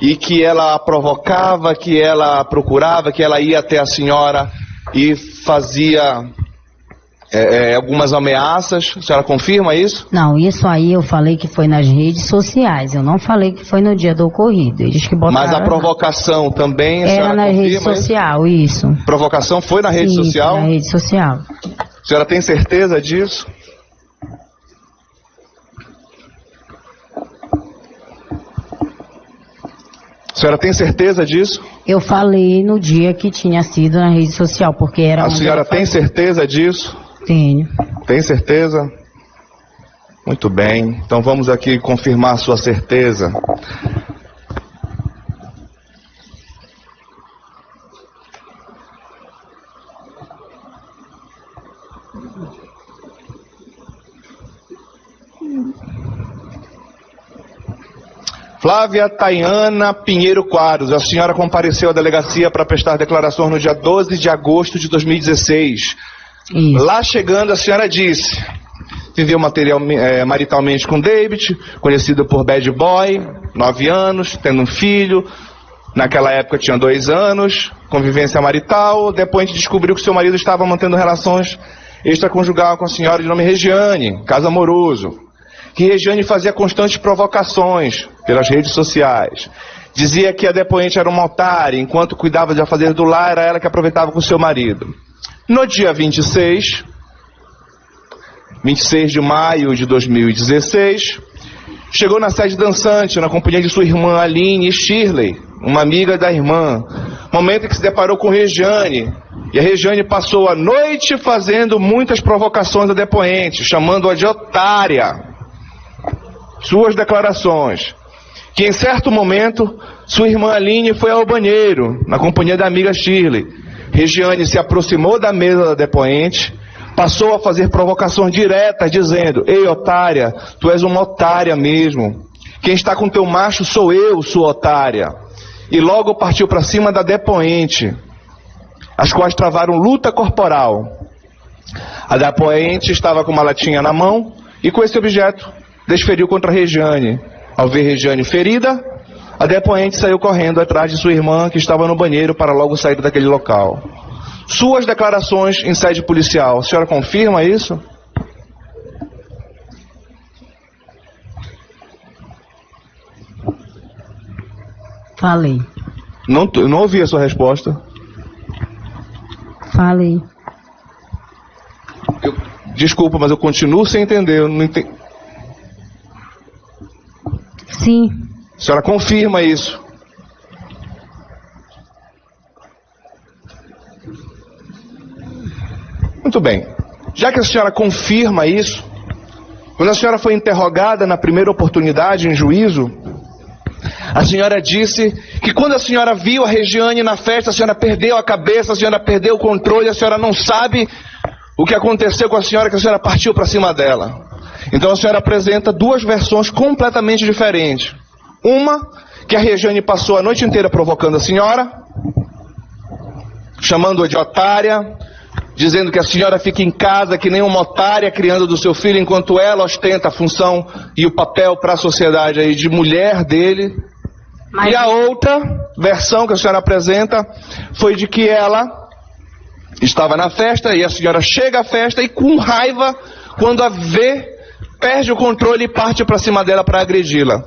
e que ela provocava, que ela procurava, que ela ia até a senhora e fazia algumas ameaças. A senhora confirma isso? Não, isso aí eu falei que foi nas redes sociais, eu não falei que foi no dia do ocorrido. Eles que botaram. Mas a provocação também, a era na rede social, isso? Provocação foi na rede social? Foi na rede social. A senhora tem certeza disso? A senhora tem certeza disso? Eu falei no dia que tinha sido na rede social, porque era... A senhora tem certeza disso? Tenho. Tem certeza? Muito bem. Então vamos aqui confirmar sua certeza. Flávia Tayana Pinheiro Quadros, a senhora compareceu à delegacia para prestar declarações no dia 12 de agosto de 2016. Isso. Lá chegando, a senhora disse: viveu maritalmente com David, conhecido por Bad Boy, 9 anos, tendo um filho, naquela época tinha 2 anos, convivência marital. Depois a gente descobriu que seu marido estava mantendo relações extraconjugal com a senhora de nome Regiane, caso amoroso. Que Regiane fazia constantes provocações pelas redes sociais. Dizia que a depoente era uma otária, enquanto cuidava de afazeres do lar, era ela que aproveitava com seu marido. No dia 26 de maio de 2016, chegou na sede dançante, na companhia de sua irmã Aline e Shirley, uma amiga da irmã. Momento em que se deparou com Regiane, e a Regiane passou a noite fazendo muitas provocações à depoente, chamando-a de otária. Suas declarações: que em certo momento sua irmã Aline foi ao banheiro, na companhia da amiga Shirley. Regiane se aproximou da mesa da depoente, passou a fazer provocações diretas, dizendo: ei, otária, tu és uma otária mesmo. Quem está com teu macho sou eu, sua otária. E logo partiu para cima da depoente, as quais travaram luta corporal. A depoente estava com uma latinha na mão e com esse objeto desferiu contra a Regiane. Ao ver Regiane ferida, a depoente saiu correndo atrás de sua irmã, que estava no banheiro, para logo sair daquele local. Suas declarações em sede policial, a senhora confirma isso? Falei. Não ouvi a sua resposta. Falei. Desculpa, mas eu continuo sem entender. Eu não entendi. Sim. A senhora confirma isso? Muito bem. Já que a senhora confirma isso, quando a senhora foi interrogada na primeira oportunidade em juízo, a senhora disse que quando a senhora viu a Regiane na festa, a senhora perdeu a cabeça, a senhora perdeu o controle, a senhora não sabe o que aconteceu com a senhora, que a senhora partiu para cima dela. Então a senhora apresenta duas versões completamente diferentes. Uma, que a Regiane passou a noite inteira provocando a senhora, chamando-a de otária, dizendo que a senhora fica em casa que nem uma otária criando do seu filho, enquanto ela ostenta a função e o papel para a sociedade aí de mulher dele. Mas... E a outra versão que a senhora apresenta foi de que ela estava na festa e a senhora chega à festa e com raiva, quando a vê, perde o controle e parte para cima dela para agredi-la.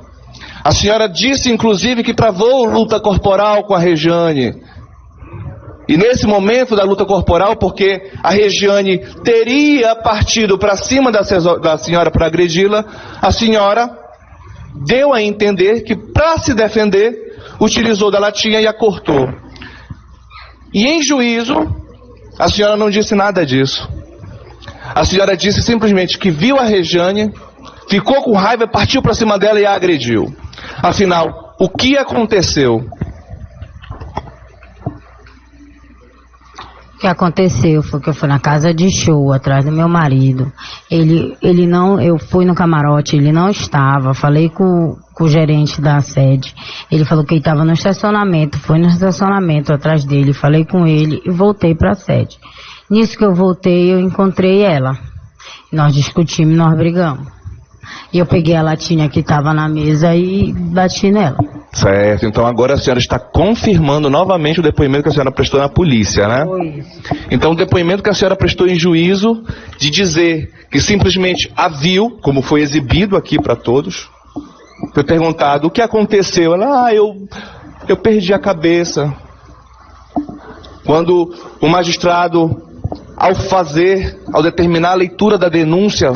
A senhora disse, inclusive, que travou luta corporal com a Regiane. E nesse momento da luta corporal, porque a Regiane teria partido para cima da senhora para agredi-la, a senhora deu a entender que, para se defender, utilizou da latinha e a cortou. E em juízo, a senhora não disse nada disso. A senhora disse simplesmente que viu a Regiane, ficou com raiva, partiu para cima dela e a agrediu. Afinal, o que aconteceu? O que aconteceu foi que eu fui na casa de show atrás do meu marido. Ele não, eu fui no camarote, ele não estava. Falei com o gerente da sede. Ele falou que ele estava no estacionamento. Fui no estacionamento atrás dele, falei com ele e voltei para a sede. Nisso que eu voltei, eu encontrei ela. Nós discutimos, nós brigamos. E eu peguei a latinha que estava na mesa e bati nela. Certo, então agora a senhora está confirmando novamente o depoimento que a senhora prestou na polícia, né? Foi. Então o depoimento que a senhora prestou em juízo, de dizer que simplesmente a viu, como foi exibido aqui para todos, foi perguntado o que aconteceu. Ela, eu perdi a cabeça. Quando o magistrado, ao determinar a leitura da denúncia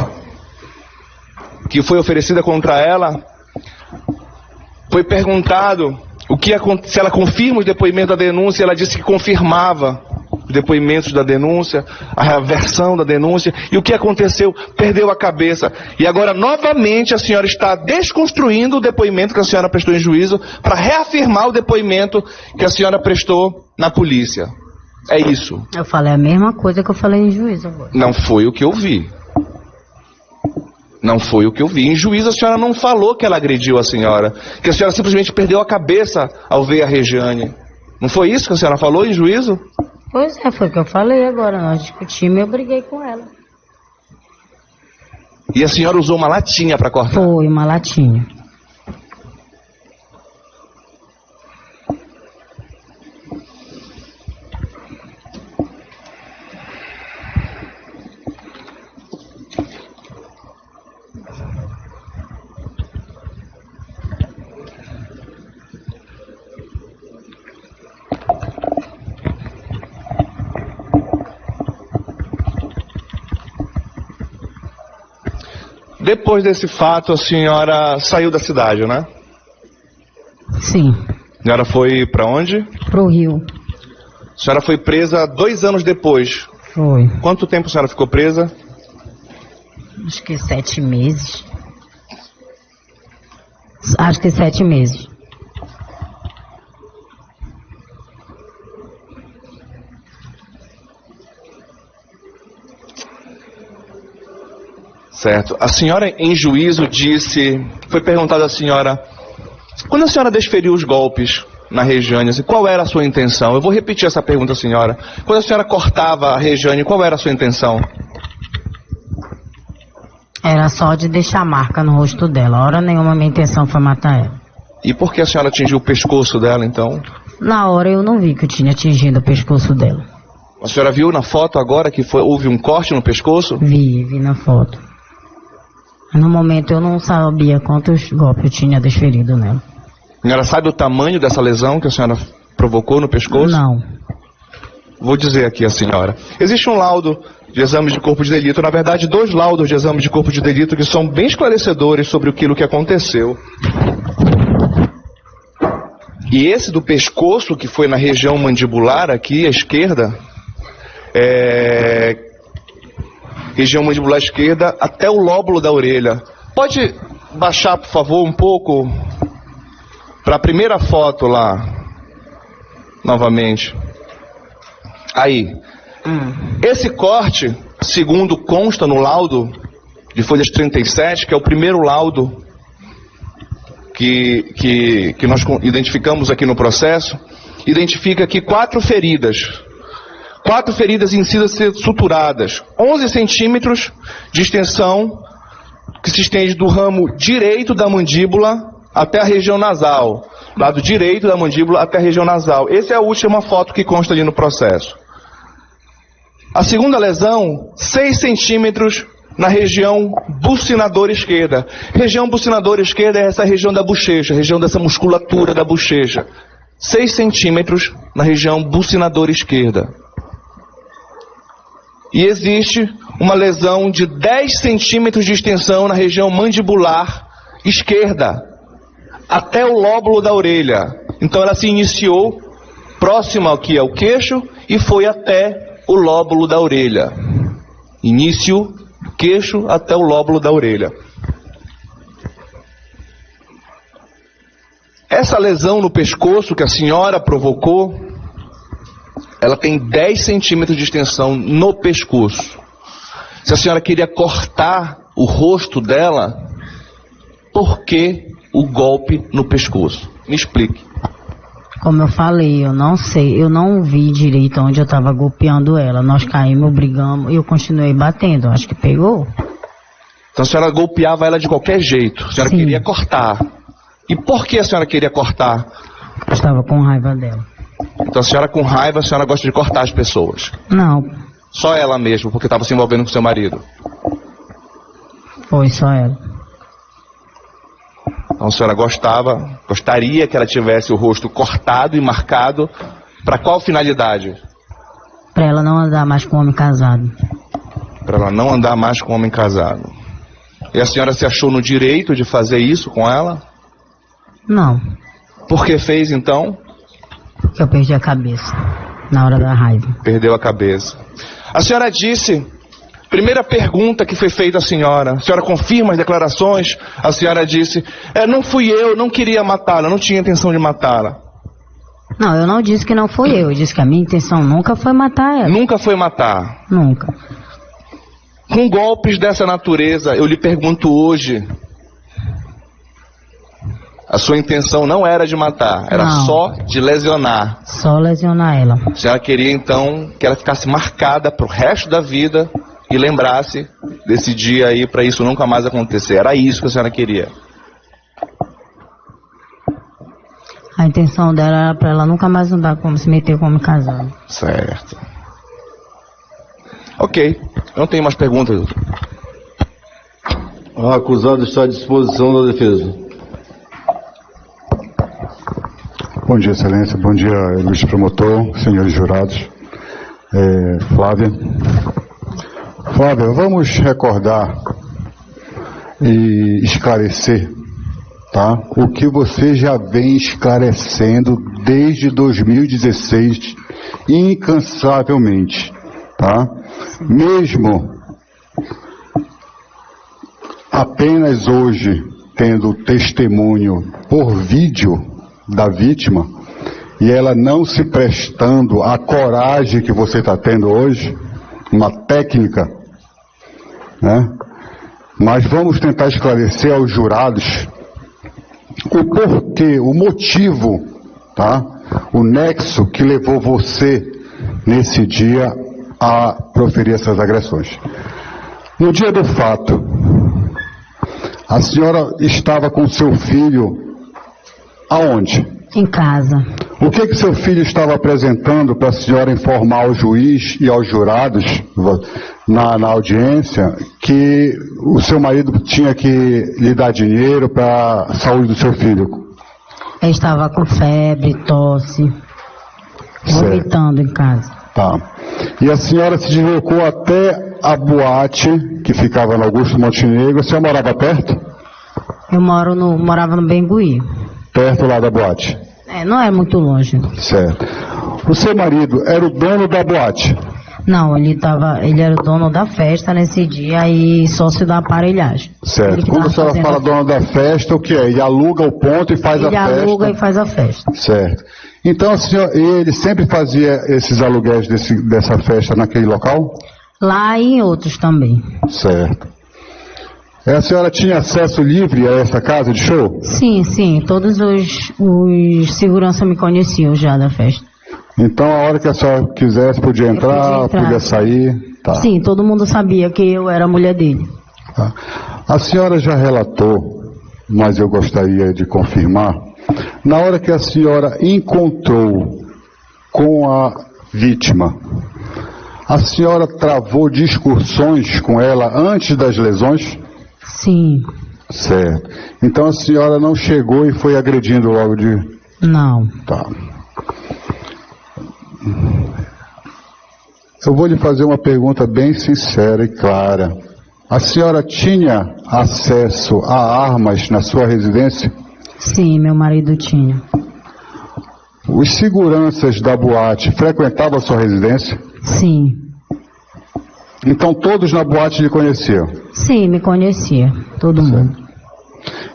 que foi oferecida contra ela, foi perguntado se ela confirma os depoimentos da denúncia. Ela disse que confirmava os depoimentos da denúncia, a versão da denúncia. E o que aconteceu? Perdeu a cabeça. E agora, novamente, a senhora está desconstruindo o depoimento que a senhora prestou em juízo para reafirmar o depoimento que a senhora prestou na polícia. É isso. Eu falei a mesma coisa que eu falei em juízo agora. Não foi o que eu vi. Não foi o que eu vi. Em juízo a senhora não falou que ela agrediu a senhora, que a senhora simplesmente perdeu a cabeça ao ver a Regiane. Não foi isso que a senhora falou em juízo? Pois é, foi o que eu falei agora. Nós discutimos e eu briguei com ela. E a senhora usou uma latinha para cortar? Foi, uma latinha. Depois desse fato, a senhora saiu da cidade, né? Sim. A senhora foi para onde? Pro Rio. A senhora foi presa 2 anos depois. Foi. Quanto tempo a senhora ficou presa? Acho que 7 meses. Acho que 7 meses. Certo. A senhora em juízo disse, foi perguntada à senhora, quando a senhora desferiu os golpes na Regiane, assim, qual era a sua intenção? Eu vou repetir essa pergunta, senhora. Quando a senhora cortava a Regiane, qual era a sua intenção? Era só de deixar marca no rosto dela. Hora nenhuma minha intenção foi matar ela. E por que a senhora atingiu o pescoço dela, então? Na hora eu não vi que eu tinha atingido o pescoço dela. A senhora viu na foto agora que houve um corte no pescoço? Vi na foto. No momento eu não sabia quantos golpes eu tinha desferido nela. A senhora sabe o tamanho dessa lesão que a senhora provocou no pescoço? Não. Vou dizer aqui a senhora. Existe um laudo de exame de corpo de delito, na verdade 2 laudos de exame de corpo de delito que são bem esclarecedores sobre aquilo que aconteceu. E esse do pescoço, que foi na região mandibular aqui, à esquerda, região mandibular esquerda até o lóbulo da orelha. Pode baixar, por favor, um pouco para a primeira foto lá, novamente. Aí. Esse corte, segundo consta no laudo de folhas 37, que é o primeiro laudo que nós identificamos aqui no processo, identifica aqui 4 feridas incisas suturadas, 11 centímetros de extensão, que se estende do ramo direito da mandíbula até a região nasal, lado direito da mandíbula até a região nasal. Essa é a última foto que consta ali no processo. A segunda lesão, 6 centímetros na região bucinadora esquerda. Região bucinadora esquerda é essa região da bochecha, região dessa musculatura da bochecha. 6 centímetros na região bucinadora esquerda. E existe uma lesão de 10 centímetros de extensão na região mandibular esquerda, até o lóbulo da orelha. Então ela se iniciou próxima aqui ao queixo e foi até o lóbulo da orelha. Início do queixo até o lóbulo da orelha. Essa lesão no pescoço que a senhora provocou, ela tem 10 centímetros de extensão no pescoço. Se a senhora queria cortar o rosto dela, por que o golpe no pescoço? Me explique. Como eu falei, eu não sei, eu não vi direito onde eu estava golpeando ela. Nós caímos, brigamos e eu continuei batendo. Acho que pegou. Então a senhora golpeava ela de qualquer jeito. A senhora Sim. queria cortar. E por que a senhora queria cortar? Eu estava com raiva dela. Então a senhora com raiva, a senhora gosta de cortar as pessoas? Não, Só ela mesmo, porque estava se envolvendo com seu marido? foi só ela. Então a senhora gostaria que ela tivesse o rosto cortado e marcado. Para qual finalidade? Para ela não andar mais com homem casado. Para ela não andar mais com homem casado. E a senhora se achou no direito de fazer isso com ela? Não, Por que fez então? porque eu perdi a cabeça na hora da raiva. Perdeu a cabeça. A senhora disse, primeira pergunta que foi feita à senhora, a senhora confirma as declarações? A senhora disse, não fui eu, não queria matá-la, não tinha intenção de matá-la. Não, eu não disse que não fui eu disse que a minha intenção nunca foi matar ela. Nunca foi matar. Nunca. Com golpes dessa natureza, eu lhe pergunto hoje, a sua intenção não era de matar, era Não. só de lesionar. Só lesionar ela. A senhora queria então que ela ficasse marcada pro resto da vida e lembrasse desse dia aí para isso nunca mais acontecer. Era isso que a senhora queria. A intenção dela era para ela nunca mais andar como se meter com homem casado. Certo. Ok. Eu não tenho mais perguntas, doutor. A acusada está à disposição da defesa. Bom dia, excelência. Bom dia, ilustre promotor, senhores jurados. Flávia, vamos recordar e esclarecer, tá? O que você já vem esclarecendo desde 2016, incansavelmente, tá? Mesmo apenas hoje tendo testemunho por vídeo da vítima e ela não se prestando à coragem que você está tendo hoje, uma técnica, né? Mas vamos tentar esclarecer aos jurados o porquê, o motivo, tá? O nexo que levou você nesse dia a proferir essas agressões. No dia do fato, a senhora estava com seu filho aonde? Em casa. O que seu filho estava apresentando para a senhora informar ao juiz e aos jurados na audiência que o seu marido tinha que lhe dar dinheiro para a saúde do seu filho? Ele estava com febre, tosse, vomitando em casa. Tá. E a senhora se deslocou até a boate que ficava no Augusto Montenegro. A senhora morava perto? Eu morava no Bengui. Perto lá da boate? Não é muito longe. Certo. O seu marido era o dono da boate? Não, ele era o dono da festa nesse dia e sócio da aparelhagem. Certo. Quando a senhora fala dono da festa, o que é? Ele aluga o ponto e faz a festa? Ele aluga e faz a festa. Certo. Então, ele sempre fazia esses aluguéis dessa festa naquele local? Lá e em outros também. Certo. A senhora tinha acesso livre a essa casa de show? Sim, sim. Todos os segurança me conheciam já da festa. Então, a hora que a senhora quisesse, podia entrar, podia sair? Tá. Sim, todo mundo sabia que eu era a mulher dele. Tá. A senhora já relatou, mas eu gostaria de confirmar, na hora que a senhora encontrou com a vítima, a senhora travou discussões com ela antes das lesões? Sim. Certo. Então a senhora não chegou e foi agredindo logo de... Não. Tá. Eu vou lhe fazer uma pergunta bem sincera e clara. A senhora tinha acesso a armas na sua residência? Sim, meu marido tinha. Os seguranças da boate frequentavam a sua residência? Sim. Então todos na boate lhe conheciam? Sim, me conhecia. Todo mundo.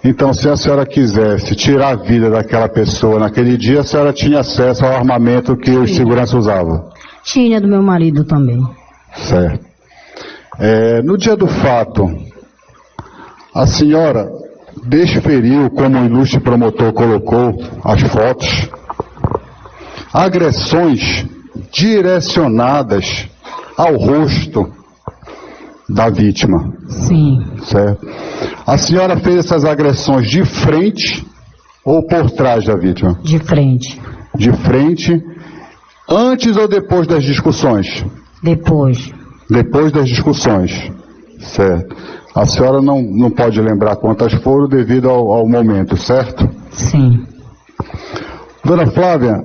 Então, se a senhora quisesse tirar a vida daquela pessoa naquele dia, a senhora tinha acesso ao armamento que os seguranças usavam? Tinha do meu marido também. Certo. No dia do fato, a senhora desferiu, como o ilustre promotor colocou as fotos, agressões direcionadas ao rosto da vítima. Sim. Certo. A senhora fez essas agressões de frente ou por trás da vítima? De frente. De frente, antes ou depois das discussões? Depois. Depois das discussões. Certo. A senhora não pode lembrar quantas foram devido ao momento, certo? Sim. Dona Flávia,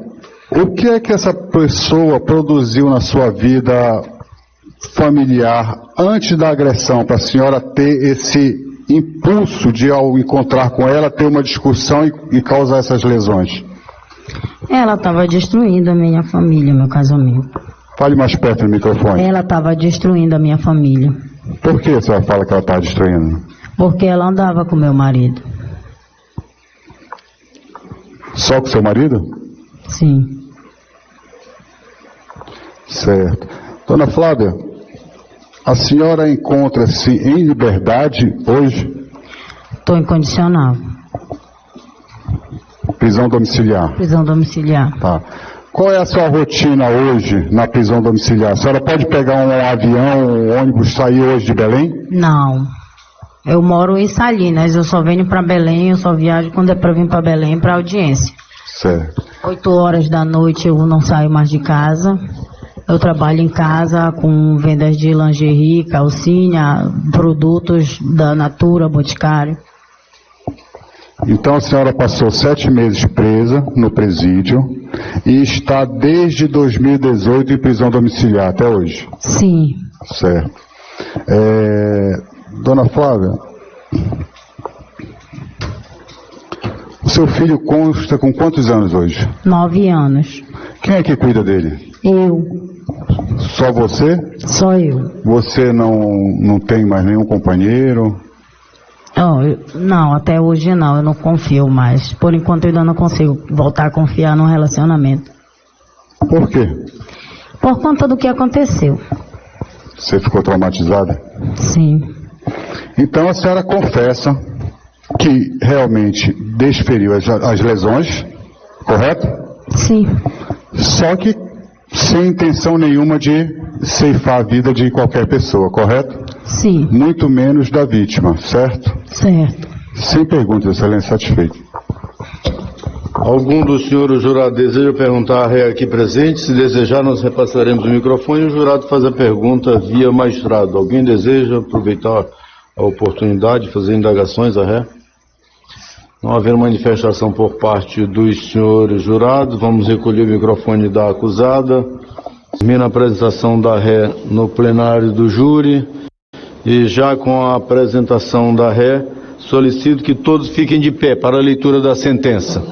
o que é que essa pessoa produziu na sua vida familiar antes da agressão, para a senhora ter esse impulso de, ao encontrar com ela, ter uma discussão e causar essas lesões? Ela estava destruindo a minha família, meu casamento. Fale mais perto do microfone. Ela estava destruindo a minha família. Por que a senhora fala que ela está destruindo? Porque ela andava com meu marido. Só com seu marido? Sim. Certo. Dona Flávia, a senhora encontra-se em liberdade hoje? Estou incondicional. Prisão domiciliar. Prisão domiciliar. Tá. Qual é a sua rotina hoje na prisão domiciliar? A senhora pode pegar um avião, um ônibus, sair hoje de Belém? Não. Eu moro em Salinas, eu só venho para Belém, eu só viajo quando é para vir para Belém para audiência. Certo. 8 horas da noite eu não saio mais de casa. Eu trabalho em casa com vendas de lingerie, calcinha, produtos da Natura, Boticário. Então a senhora passou 7 meses presa no presídio e está desde 2018 em prisão domiciliar até hoje? Sim. Certo. Dona Flávia, o seu filho consta com quantos anos hoje? 9 anos. Quem é que cuida dele? Eu. Só você? Só eu. Você não tem mais nenhum companheiro? Não, até hoje não, eu não confio mais. Por enquanto eu ainda não consigo voltar a confiar num relacionamento. Por quê? Por conta do que aconteceu. Você ficou traumatizada? Sim. Então a senhora confessa que realmente desferiu as lesões, correto? Sim. Só que sem intenção nenhuma de ceifar a vida de qualquer pessoa, correto? Sim. Muito menos da vítima, certo? Certo. Sem perguntas, excelência, satisfeito. Algum dos senhores jurados deseja perguntar à ré aqui presente? Se desejar, nós repassaremos o microfone e o jurado faz a pergunta via magistrado. Alguém deseja aproveitar a oportunidade de fazer indagações à ré? Não havendo manifestação por parte dos senhores jurados, vamos recolher o microfone da acusada. Termina a apresentação da ré no plenário do júri. E já com a apresentação da ré, solicito que todos fiquem de pé para a leitura da sentença.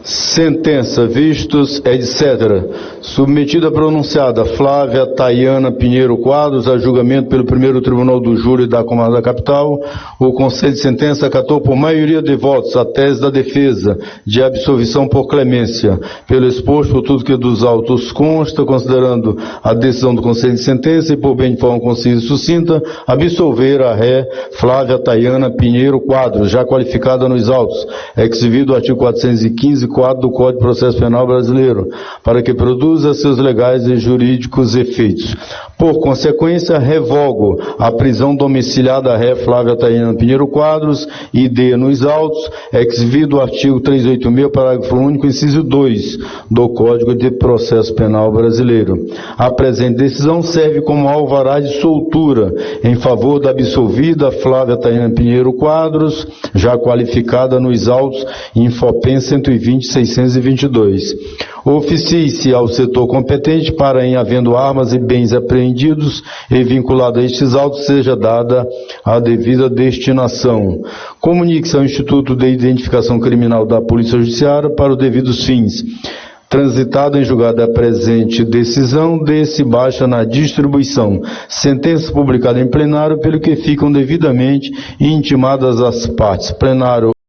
Sentença, vistos, etc. Submetida a pronunciada Flávia Tayana Pinheiro Quadros a julgamento pelo primeiro Tribunal do Júri da Comarca da Capital, o Conselho de Sentença acatou por maioria de votos a tese da defesa de absolvição por clemência. Pelo exposto, por tudo que dos autos consta, considerando a decisão do Conselho de Sentença e por bem de forma concisa e sucinta, absolver a ré Flávia Tayana Pinheiro Quadros, já qualificada nos autos, exibido o artigo 415 do Código de Processo Penal Brasileiro, para que produza seus legais e jurídicos efeitos. Por consequência, revogo a prisão domiciliar da ré Flávia Tayana Pinheiro Quadros e dê nos autos, exibido o artigo 386, parágrafo único, inciso 2 do Código de Processo Penal Brasileiro. A presente decisão serve como alvará de soltura em favor da absolvida Flávia Tayana Pinheiro Quadros, já qualificada nos autos Infopem 120.622. Oficie-se ao setor competente para, em havendo armas e bens apreendidos e vinculado a estes autos, seja dada a devida destinação. Comunique-se ao Instituto de Identificação Criminal da Polícia Judiciária para os devidos fins. Transitado em julgado a presente decisão, dê-se baixa na distribuição. Sentença publicada em plenário, pelo que ficam devidamente intimadas as partes. Plenário